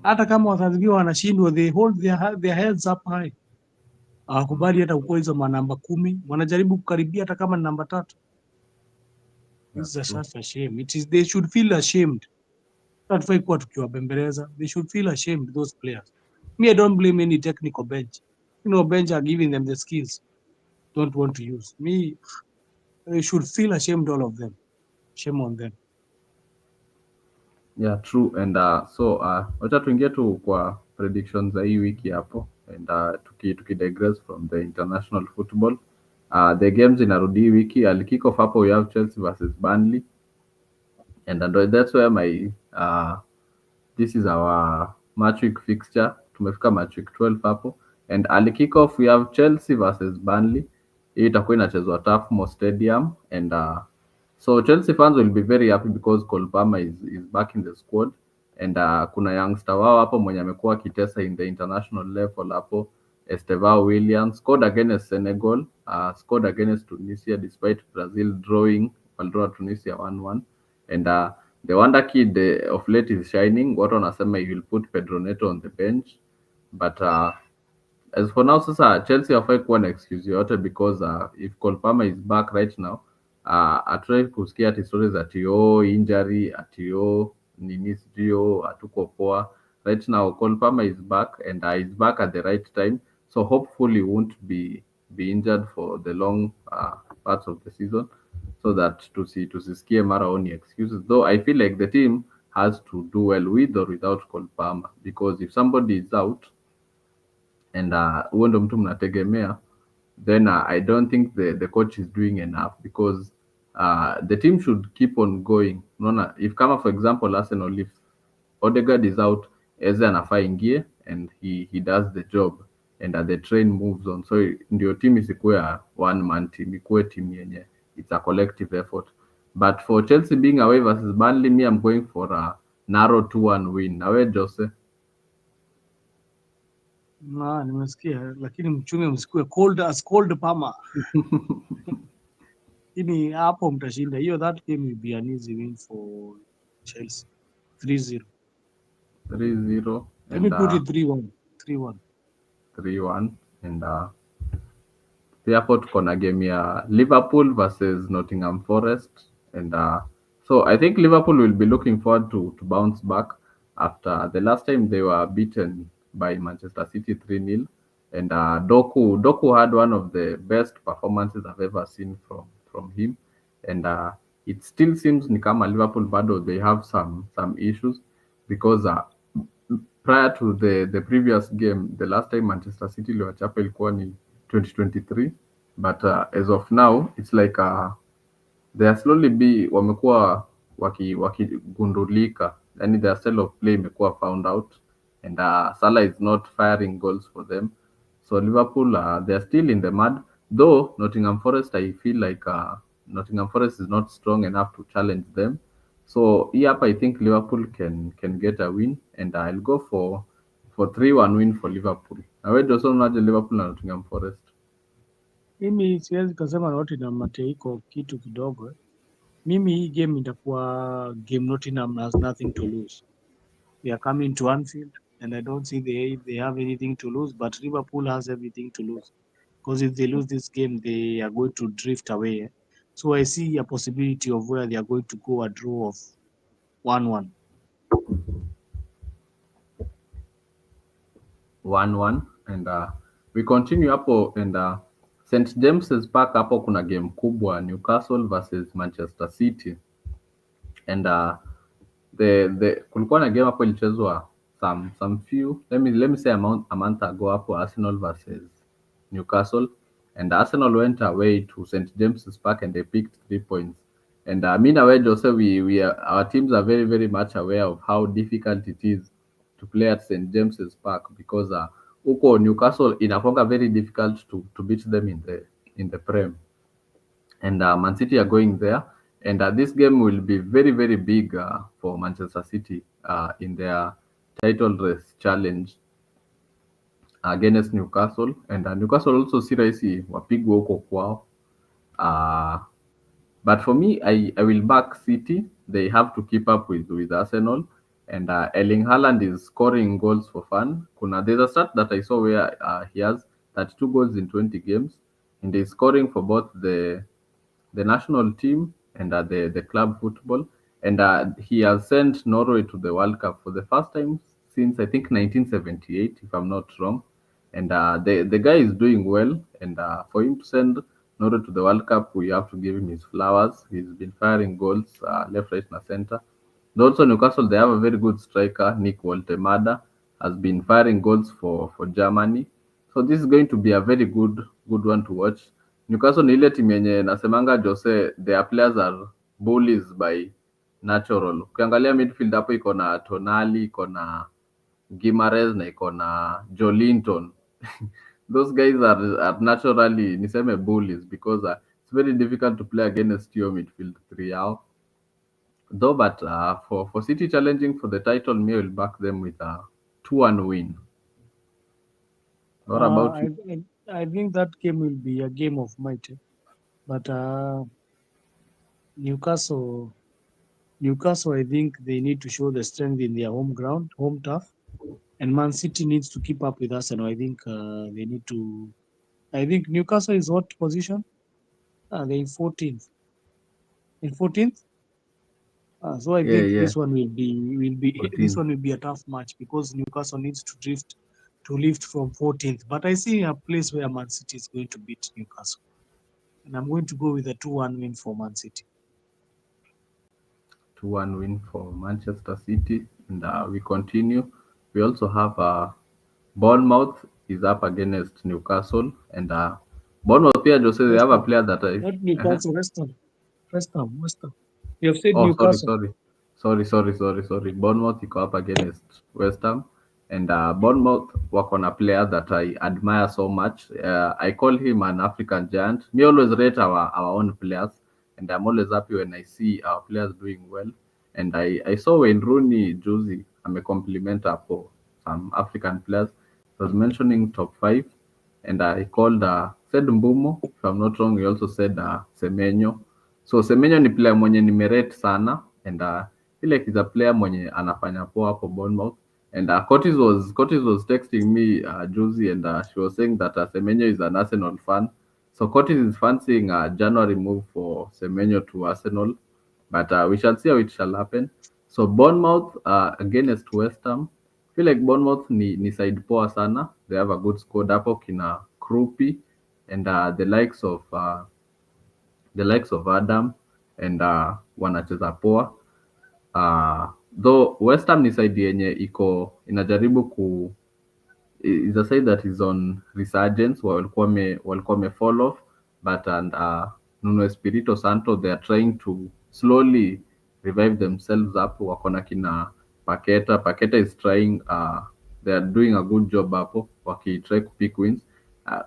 Hata kama watazamiwa wanashindwa, they hold their heads up high. Hawakubali hata kukoa hizo manamba 10, wanajaribu kukaribia hata kama ni namba 3. Yeah, This is true. such a shame. They should feel ashamed. Hatufai kuwa tukiwabembeleza. They should feel ashamed, those players. Me, I don't blame any technical bench. Bench are giving them the skills, don't want to use. Me, they should feel ashamed, all of them. Shame on them. Yeah, true. And wacha tuingie tu kwa predictions za hii wiki hapo, and tuki digress from the international football. The games inarudi hii wiki. I'll kick off hapo. We have Chelsea versus Burnley, and that's where my this is our match week fixture. Tumefika match week 12 hapo, and early kick off we have Chelsea versus Burnley. Hii itakuwa inachezwa Tufmo Stadium, and so Chelsea fans will be very happy because Cole Palmer is back in the squad, and kuna youngster wao hapo mwenye amekuwa akitesa in the international level hapo, Estevao Williams scored against Senegal, scored against Tunisia despite Brazil drawing, walidraw Tunisia 1-1, and the wonder kid of late is shining. Watu wanasema he will put Pedro Neto on the bench, but as for now sasa Chelsea hawafai kuwa na excuse yoyote because if Cole Palmer is back right now, atrai kusikia ati stories ati injury ati nini sijui hatuko poa. Right now Cole Palmer is back, and is back at the right time, so hopefully won't be injured for the long parts of the season, so that tusisikie mara oni excuses, though I feel like the team has to do well with or without Cole Palmer, because if somebody is out and huo ndo mtu mnategemea, then I don't think the coach is doing enough, because the team should keep on going. Unaona, if kama for example Arsenal, if Odegaard is out, Eze anafaa ingie and he does the job, and the train moves on, so ndio team isikuwe a one man team, ikuwe team yenye it's a collective effort. But for Chelsea being away versus Burnley, me I'm going for a narrow 2-1 win. Nawe Jose? Nimesikia, lakini mchunge msikue cold as cold Palmer. Lakini hapo mtashinda hiyo. That game will be an easy win for Chelsea. 3-0. 3-0 Let me and put it 3-1. 3-1. 3-1, and pia hapo tuko na game ya Liverpool versus Nottingham Forest, and so I think Liverpool will be looking forward to bounce back after the last time they were beaten by Manchester City 3-0, and Doku had one of the best performances I've ever seen from him, and it still seems ni kama Liverpool bado they have some issues, because prior to the previous game, the last time Manchester City iliwachapa ilikuwa ni 2023, but as of now it's like they are slowly wamekuwa wakigundulika, yani their style of play imekuwa found out, and Salah is not firing goals for them. So Liverpool, they are still in the mud, though Nottingham Forest, I feel like Nottingham Forest is not strong enough to challenge them. So hii hapa I think Liverpool can get a win, and I'll go for 3-1 win for Liverpool. Na wewe Johnson, unaje Liverpool na Nottingham Forest? Mimi siwezi kasema Nottingham mate iko kitu kidogo. Mimi hii game itakuwa game Nottingham has nothing to lose. They are coming to Anfield and I don't see they have anything to lose, but Liverpool has everything to lose. Because if they lose this game, they are going to drift away. So I see a possibility of where they are going to go a draw of 1-1. 1-1, and we continue hapo, and St James's Park hapo kuna game kubwa, Newcastle versus Manchester City, and the kulikuwa na game hapo ilichezwa some few, let me say a month ago hapo, Arsenal versus Newcastle, and Arsenal went away to St James's Park and they picked 3 points. And me na we Jose, our teams are very very much aware of how difficult it is to play at St James's Park, because huko Newcastle inakuwa very difficult to beat them in the Prem, and Man City are going there, and this game will be very very big for Manchester City in their title race challenge against Newcastle, and Newcastle also si rahisi wapigwe huko kwao. Uh, but for me, I will back City. They have to keep up with Arsenal, and Erling Haaland is scoring goals for fun. There's a stat that I saw where he has 32 goals in 20 games, and he's scoring for both the national team and the club football. And he has sent Norway to the World Cup for the first time since I think 1978, if I'm not wrong. And the guy is doing well. And for him to send Norway to the World Cup, we have to give him his flowers. He's been firing goals left, right, and center. And also Newcastle, they have a very good striker, Nick Woltemada, has been firing goals for Germany. So this is going to be a very good one to watch. Newcastle ni ile timu yenye nasemanga Jose, their players are bullies by natural. Ukiangalia midfield hapo iko na Tonali, iko na Gimares na iko na Jolinton. Those guys are naturally niseme bullies, because it's very difficult to play against your midfield three yao. Though, but for City challenging for the title, me will back them with a 2-1 win. What Uh, about I, you? I think that game will be a game of might. But Newcastle, Newcastle, I think they need to show the strength in their home ground, home turf, and Man City needs to keep up with Arsenal. I think they need to. I think Newcastle is what position? They're in 14th. In 14th. So I Yeah, think yeah, this one will be this 14. one will be a tough match because Newcastle needs to lift from 14th. But I see a place where Man City is going to beat Newcastle, and I'm going to go with a 2-1 win for Man City. 2-1 win for Manchester City. And we continue. We also have Bournemouth is up against Newcastle. And Bournemouth here, Jose, they West have a Ham, player that I. not Uh-huh. Newcastle. West Ham, West Ham, West Ham. You have said Oh, sorry, Newcastle. sorry. Sorry. Bournemouth iko up against West Ham. And Bournemouth wako na player that I admire so much. I call him an African giant. Me always rate our own players. And I'm always happy when I see our players doing well. And I saw when Rooney juzi amecompliment hapo some African players. He was mentioning top five. And I called said Mbumo, if I'm not wrong, he also said Semenyo. So Semenyo ni player mwenye nimerate sana, and feel like he's a player mwenye anafanya poa hapo Bournemouth. And Curtis was texting me juzi, and she was saying that Semenyo is an Arsenal fan. So Curtis is fancying a January move for Semenyo to Arsenal, but we shall see how it shall happen. So Bournemouth against West Ham. Feel like Bournemouth ni side poa sana. They have a good squad hapo kina Krupi, and the likes of Adam, and wanacheza poa. though West Ham ni side yenye iko inajaribu ku is a side that is on resurgence. Walikuwa wame fall off, but and Nuno Espirito Santo, they are trying to slowly revive themselves up. Wako na kina Paketa is trying, they are doing a good job hapo wakitry kupick wins.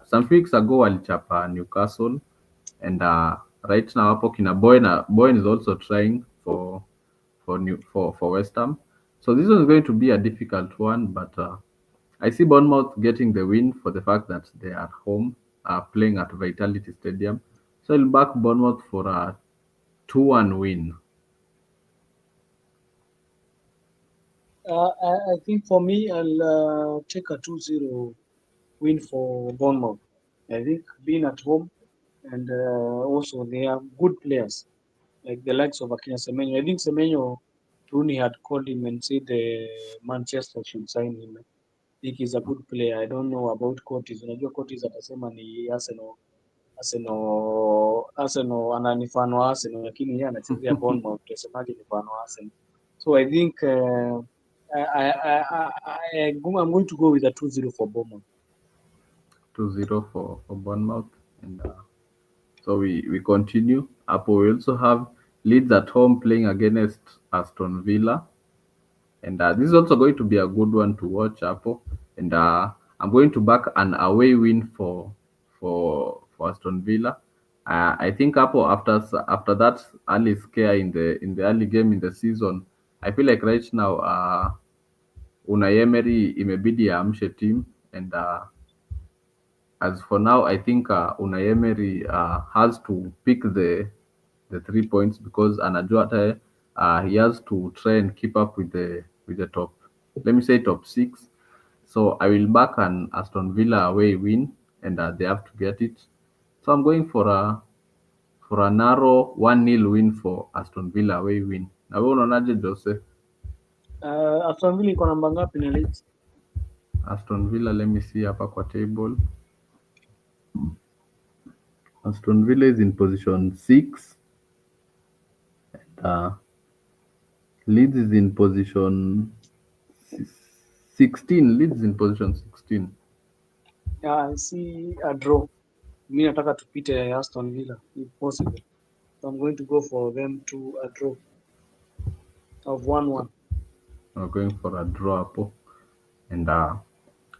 Some weeks ago walichapa Newcastle, and right now hapo kina Boyne is also trying for West Ham. So this one is going to be a difficult one, but I see Bournemouth getting the win for the fact that they are home, playing at Vitality Stadium. So I'll back Bournemouth for a 2-1 win. I think for me, I'll take a 2-0 win for Bournemouth. I think being at home, and also they have good players like the likes of Akina Semenyo. I think Semenyo, Rooney had called him and said Manchester should sign him. I think he's a good player. I don't know about Curtis. Unajua Curtis atasema ni Arsenal ana fan wa Arsenal, lakini yeye anachezea Bournemouth, utasemaje ni fan wa Arsenal? So I think I'm going to go with a 2-0 for Bournemouth. 2-0 for Bournemouth. And so we continue. Hapo we also have Leeds at home playing against Aston Villa. And this is also going to be a good one to watch, Hapo. And I'm going to back an away win for Aston Villa. I think Hapo, after that early scare in the early game in the season, I feel like right now Unai Emery imebidi aamshe team, and as for now, I think Unai Emery has to pick the 3 points, because anajua hata he has to try and keep up with the top, let me say top six. So I will back an Aston Villa away win, and they have to get it. So I'm going for a narrow 1-0 win for Aston Villa away win. Na wewe unaonaje, Jose? Aston Villa iko namba ngapi na Leeds? Aston Villa, let me see hapa kwa table. Aston Villa is in position 6. Uh, Leeds is in position 16. Leeds is in position 16. I see a draw. Mi nataka tupite Aston Villa if possible. So I'm going to go for them to a draw of 1-1. We're going for a draw hapo. And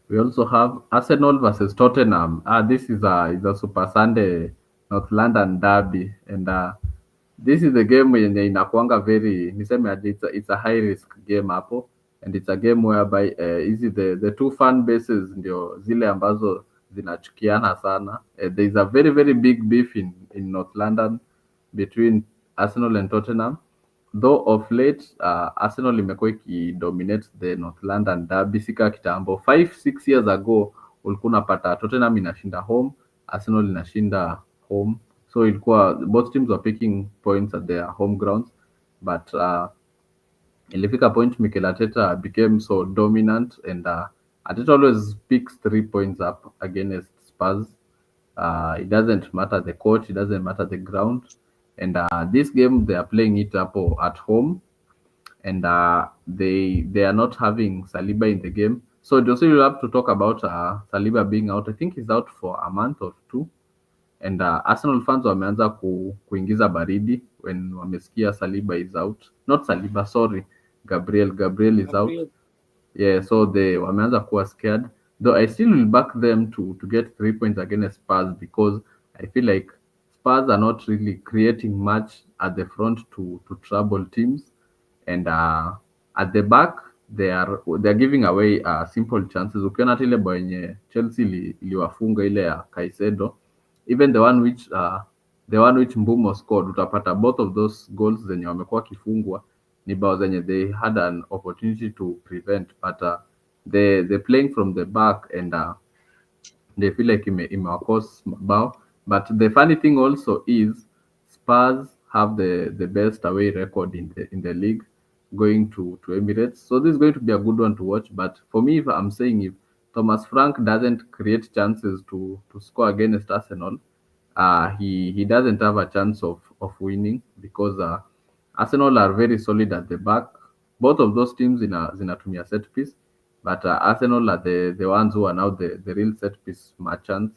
we also have Arsenal versus Tottenham. This is a Super Sunday North London derby, and this is the game yenye inakuanga very, niseme aje, it's a high risk game hapo, and it's a game whereby hizi the two fan bases ndio zile ambazo zinachukiana sana. There is a very very big beef in North London between Arsenal and Tottenham. Though of late Arsenal imekuwa ikidominate the North London derby, sika kitambo 5-6 years ago ulikuwa unapata Tottenham inashinda home, Arsenal inashinda home. So ilikuwa both teams were picking points at their home grounds, but ilifika point Mikel Arteta became so dominant, and Arteta always picks 3 points up against Spurs. It doesn't matter the coach, it doesn't matter the ground. And this game they are playing it up at home, and they are not having Saliba in the game. So Jose, you'll have to talk about Saliba being out. I think he's out for a month or two, and Arsenal fans wameanza kuingiza baridi when wamesikia Saliba is out. Not Saliba, sorry, Gabriel is out. Gabriel, Yeah, so they wameanza kuwa scared. Though I still will back them to get 3 points against Spurs, because I feel like Spurs are not really creating much at the front to trouble teams, and at the back they're giving away simple chances. Ukiona hata ile bao yenye Chelsea iliwafunga ile ya Caicedo, even the one which Mbumo scored, utapata both of those goals zenye wamekuwa wakifungwa ni bao zenye they had an opportunity to prevent, but they playing from the back, and they feel like imewacost mabao. But the funny thing also is Spurs have the best away record in the league, going to Emirates. So this is going to be a good one to watch. But for me, if I'm saying, if Thomas Frank doesn't create chances to score against Arsenal, he doesn't have a chance of winning, because Arsenal are very solid at the back. both of those teams zinatumia set piece, but Arsenal are the ones who are now the real set piece merchants.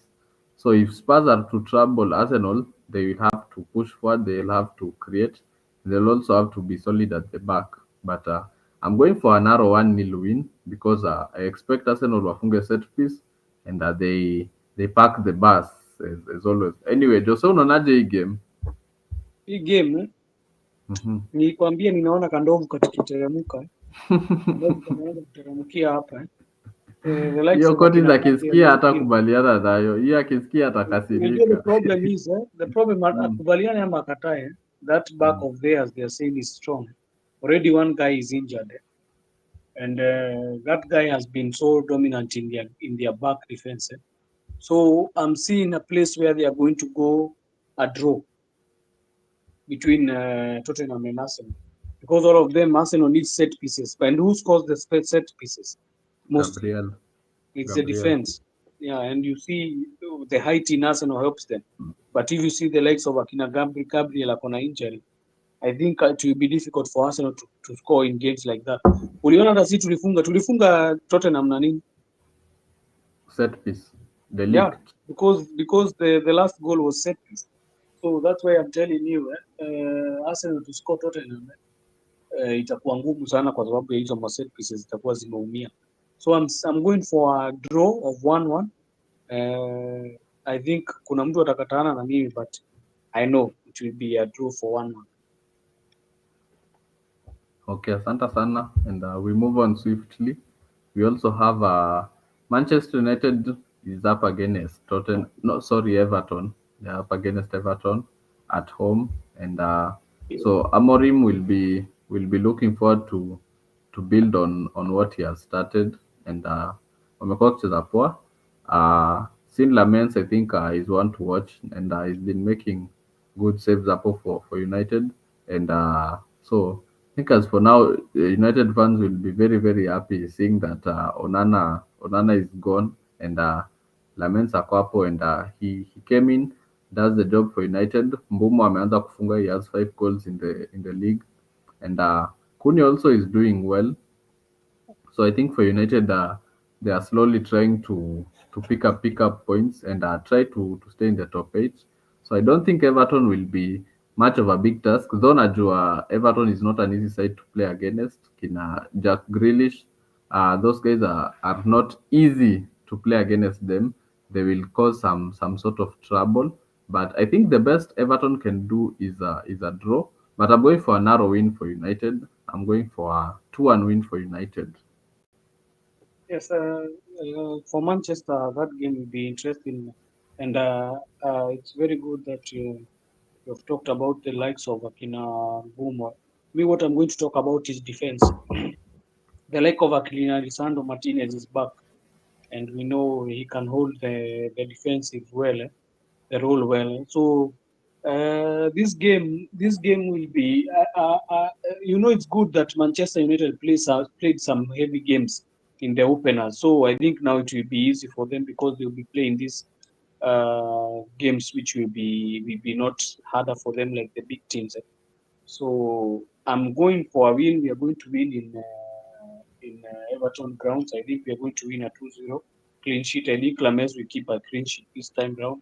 So if Spurs are to trouble Arsenal, they will have to push forward. They'll have to create. They'll also have to be solid at the back. But I'm going for a narrow 1-0 win because I expect Arsenal wafunge set piece and they pack the bus as always. Anyway, Jose, unaonaje hii game? Hii game Mhm. nilikwambia ninaona kandovu kakiteremka, kandovu kanaanza kuteremkia hapa the likes Hiyo of Collins akina Gabriel akisikia hata Martinez. kubaliana nayo, hiyo akisikia Unajua the atakasirika. problem is the problem Mm, akubaliane ama akatae, that back mm. of theirs they are saying is strong. Already one guy is injured, and that guy has been so dominant in their back defense. So I'm seeing a place where they are going to go a draw between Tottenham and Arsenal, because all of them Arsenal needs set pieces. And who scores the set pieces mostly? Gabriel, It's the Gabriel. defense. Yeah, and you see the height in Arsenal helps them. But if you see the likes of Akina Gabriel upon an injury, I think it will be difficult for Arsenal to score in games like that. Uliona hata si tulifunga Tottenham na nini? Set piece. Yeah, Delict. because the last goal was set piece. So that's why I'm telling you, Arsenal to score Tottenham itakuwa ngumu sana kwa sababu ya hizo set pieces zitakuwa zimeumia. So I'm going for a draw of 1-1. I think kuna mtu atakataana na mimi, but I know it will be a draw for 1-1. Okay, asante sana. And we move on swiftly. We also have Manchester United is up against Tottenham. No, sorry, Everton. They're up against Everton at home, and so Amorim will be looking forward to build on what he has started, and wamekuwa wakicheza poa. Sin Lamens, I think, is one to watch, and he's been making good saves up for United, and so I think as for now, United fans will be very, very happy seeing that Onana is gone and Lamens ako hapo, and he came in, does the job for United. Mbumo ameanza kufunga, he has 5 goals in the league, and Kuni also is doing well. So I think for United, they are slowly trying to pick up points and try to stay in the top 8. So I don't think Everton will be much of a big task. Though najua Everton is not an easy side to play against. Kina Jack Grealish, those guys are not easy to play against them. They will cause some sort of trouble. But I think the best Everton can do is a draw. But I'm going for a narrow win for United. I'm going for a 2-1 win for United. Yes, for Manchester, that game will be interesting, and it's very good that you've talked about the likes of Akina Boomer. Me, what I'm going to talk about is defense. The like of Akina Lisandro Martinez is back, and we know he can hold the defensive well, the role well. So this game will be, it's good that Manchester United played some heavy games in the opener. So I think now it will be easy for them because they'll be playing these games which will be not harder for them like the big teams. So I'm going for a win. We are going to win in Everton grounds. I think we are going to win a 2-0 clean sheet. I think Lames will keep a clean sheet this time round.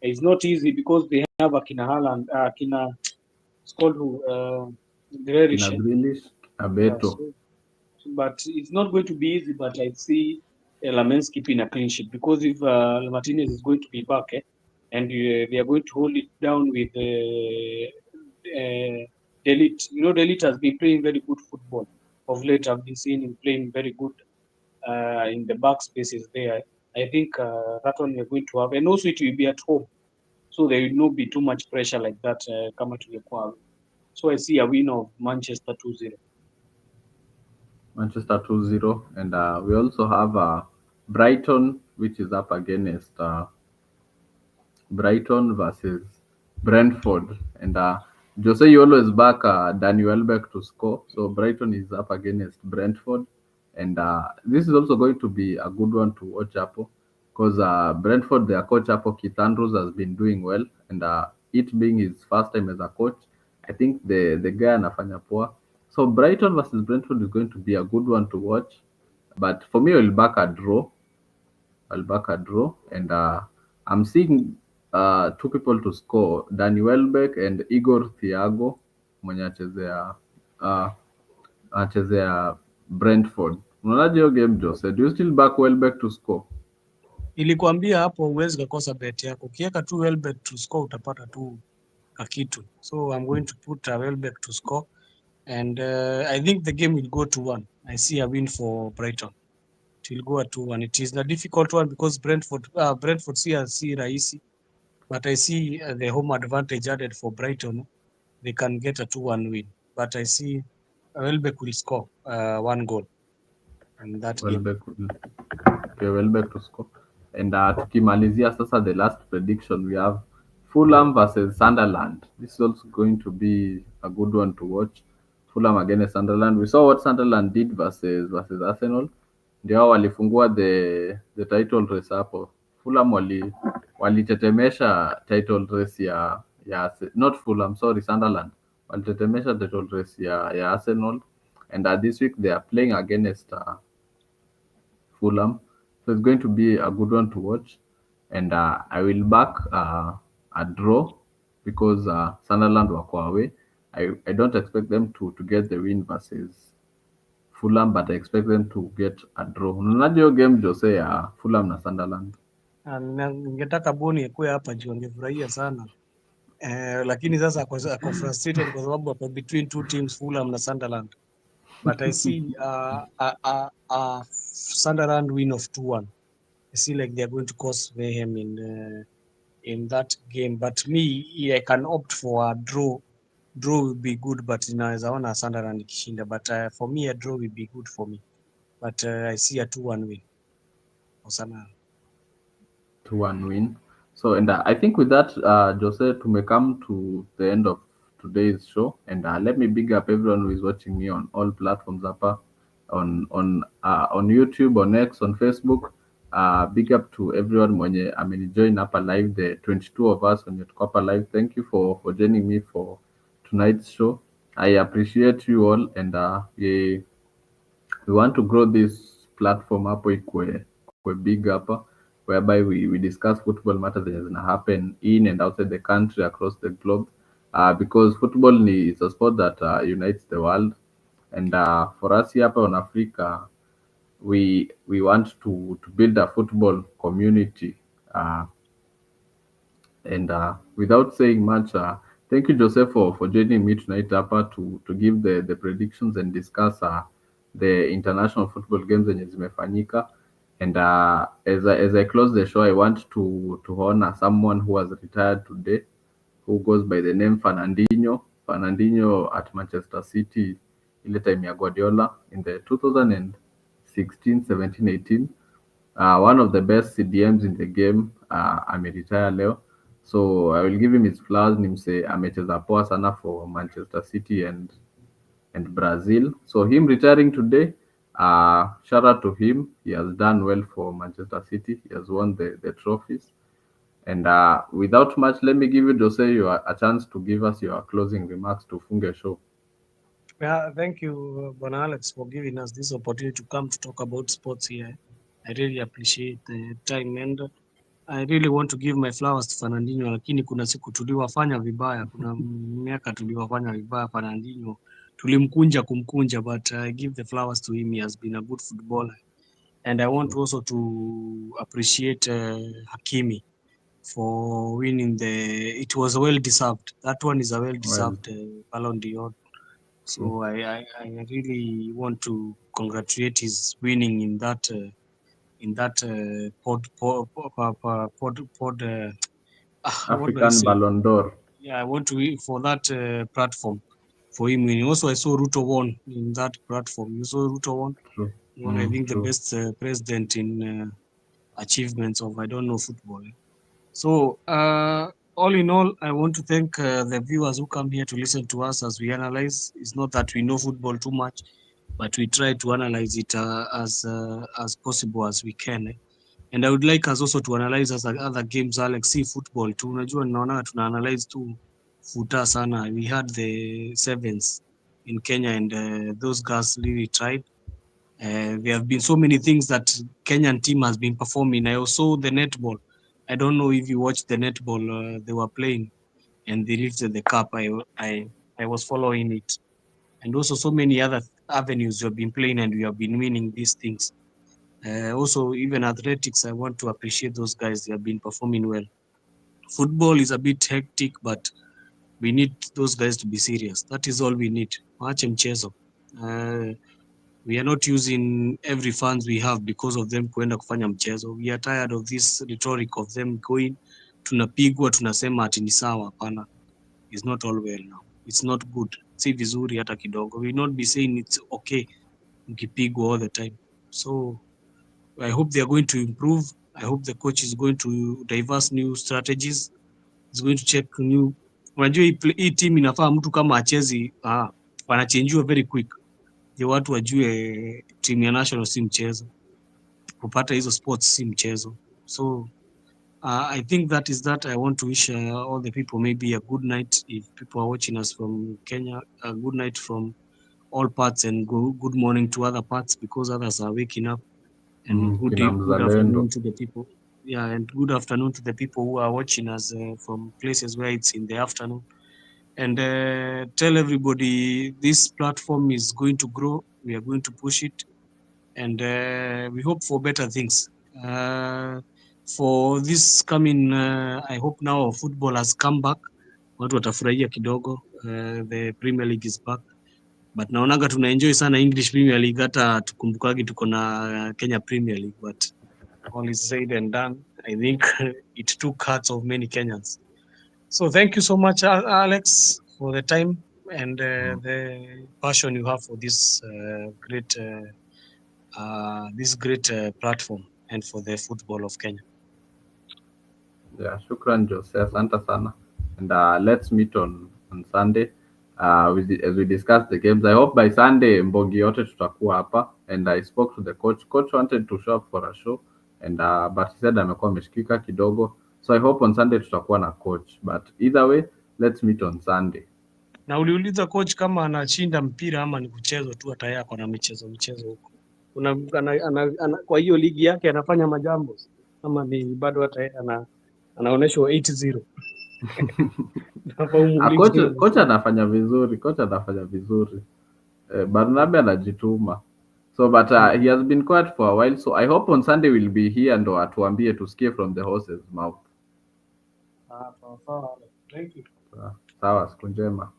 It's not easy because they have Akina Haaland, Akina, it's called who, Kina Grealish. Grealish, Yeah, Abeto. but it's not going to be easy. But I see Lamens keeping a clean sheet because if Martinez is going to be back, and they are going to hold it down with Delete. Delete has been playing very good football of late. I've been seeing him playing very good in the back spaces there. I think that one we're going to have, and also it will be at home, so there will not be too much pressure like that. Kama tungekuwa, so I see a win of Manchester 2-0. Manchester 2-0. And we also have Brighton, which is up against Brighton versus Brentford. And Jose, you always back Danny Welbeck to score. So Brighton is up against Brentford. And this is also going to be a good one to watch up because Brentford, their coach Apo Keith Andrews has been doing well. And it being his first time as a coach, I think the guy anafanya poa. So Brighton versus Brentford is going to be a good one to watch. But for me, I'll back a draw. I'll back a draw, and I'm seeing two people to score: Danny Welbeck and Igor Thiago mwenye uh, anachezea Brentford. Unaonaje hiyo game Jose? Do you still back Welbeck to score? Nilikwambia hapo huwezi kukosa bet yako. Ukiweka tu Welbeck to score utapata tu kakitu. So I'm going to put Welbeck to score and I think the game will go to 1. I see a win for Brighton. It will go at 2-1. It is a difficult one because Brentford si rahisi, but I see the home advantage added for Brighton. They can get a 2-1 win, but I see Welbeck will score 1 goal in that game. Welbeck will, okay, Welbeck to score. And tukimalizia sasa the last prediction we have Fulham versus Sunderland. This is also going to be a good one to watch. Fulham against Sunderland. We saw what Sunderland did versus Arsenal. Ndio hao walifungua the title race hapo. Fulham walitetemesha title race not Fulham, sorry, Sunderland. Walitetemesha title race ya Arsenal, and this week they are playing against Fulham. So it's going to be a good one to watch. And I will back a draw because Sunderland were away. I don't expect them to get the win versus Fulham, but I expect them to get a draw. Unaonaje hiyo game Jose ya Fulham na Sunderland? Ningetaka Boni akuwe hapa juu angefurahia sana. Lakini sasa ako frustrated kwa sababu ako between two teams, Fulham na Sunderland. But I see a Sunderland win of 2-1. I see like they're going to cause mayhem in that game. But me, I can opt for a draw. Draw will be good, but inaweza ona Sunderland ikishinda. But for me, a draw will be good for me. But I see a 2-1 win for Sunderland. 2-1 win. So, and I think with that, Jose, to may come to the end of today's show, and let me big up everyone who is watching me on all platforms hapa, on YouTube, on X, on Facebook. Big up to everyone mwenye amenijoin hapa live, the 22 of us wenye tuko hapa live. Thank you for joining me for tonight's show. I appreciate you all, and we want to grow this platform hapo ikwe big hapa, whereby we discuss football matters zenye zina happen in and outside the country, across the globe, because football is a sport that unites the world. And for us here hapa on Africa, we want to build a football community. And without saying much, thank you, Joseph, for joining me tonight, Upper, to give the predictions and discuss the international football games zenye zimefanyika. And as I close the show, I want to honor someone who has retired today, who goes by the name Fernandinho. Fernandinho at Manchester City, ile time ya Guardiola in the 2016, 17, 18. One of the best CDMs in the game, ameretire leo. So I will give him his flowers. Nimse amecheza poa sana for Manchester City and Brazil. So him retiring today, shout out to him. He has done well for Manchester City. He has won the trophies. And without much, let me give you, Jose, a chance to give us your closing remarks to funge show. Yeah, thank you, Bwana Alex, for giving us this opportunity to come to talk about sports here. I really appreciate the time, and I really want to give my flowers to Fernandinho, lakini kuna siku tuliwafanya vibaya, kuna miaka tuliwafanya vibaya Fernandinho, tulimkunja kumkunja, but I give the flowers to him. He has been a good footballer, and I want also to appreciate Hakimi for winning it was well deserved. That one is a well deserved Ballon d'Or. So I really want to congratulate his winning in that African Ballon d'Or. Yeah, I want to for that platform for him winning. Also, I saw Ruto won in that platform. You saw Ruto won. True. Won, I think True. the best president in achievements of football. So all in all, I want to thank the viewers who come here to listen to us as we analyze. It's not that we know football too much, but we try to analyze it as possible as we can. And I would like us also to analyze as other games, Alex, see football too. Unajua naona tuna analyze tu futa sana. We had the sevens in Kenya, and those guys really tried. There have been so many things that Kenyan team has been performing. I also the netball. I don't know if you watched the netball they were playing, and they lifted the cup. I was following it, and also so many other avenues you have been playing, and we have been winning these things. Also, even athletics, I want to appreciate those guys. They have been performing well. Football is a bit hectic, but we need those guys to be serious. That is all we need. Waache mchezo. We are not using every funds we have because of them kuenda kufanya mchezo. We are tired of this rhetoric of them going, tunapigwa tunasema ati ni sawa. Hapana, it's not all well now. It's not good. Si vizuri hata kidogo. We not be saying it's okay mkipigwa all the time. So I hope they are going to improve. I hope the coach is going to diverse new strategies. He's going to check new. Unajua hii team inafaa mtu kama achezi wanachenjiwa very quick. Je, watu wajue timu ya national si mchezo. Kupata hizo sports si mchezo. So I think that is that. I want to wish all the people maybe a good night if people are watching us from Kenya. A good night from all parts, and good morning to other parts because others are waking up. And Kina good mzalendo. afternoon to the people. Yeah, and good afternoon to the people who are watching us from places where it's in the afternoon. And tell everybody this platform is going to grow. We are going to push it, and we hope for better things. For this coming, I hope now football has come back. Watu watafurahia kidogo. The Premier League is back. But naonaga tuna enjoy sana English Premier League, hata tukumbukagi tuko na Kenya Premier League, but all is said and done. I think it took hearts of many Kenyans. So thank you so much, Alex, for the time and the passion you have for this great platform and for the football of Kenya. Yeah, shukran Jose, asante sana. And let's meet on Sunday as we discuss the games. I hope by Sunday Mbogi yote tutakuwa hapa. And I spoke to the coach. Coach wanted to show up for a show, and but he said amekuwa ameshikika kidogo. So I hope on Sunday tutakuwa na coach. But either way, let's meet on Sunday. Na uliuliza coach kama anashinda mpira ama ni kuchezo tu, hata yeye ako na michezo huko. Kwa hiyo ligi yake anafanya majambo ama ni bado hata yeye anaonyeshwa 8-0. Kocha anafanya vizuri. Barnabe anajituma. So but he has been quiet for a while, so I hope on Sunday we'll be here ndo atuambie tusikie from the horse's mouth. Sawa. Thank you. Sawa, siku njema.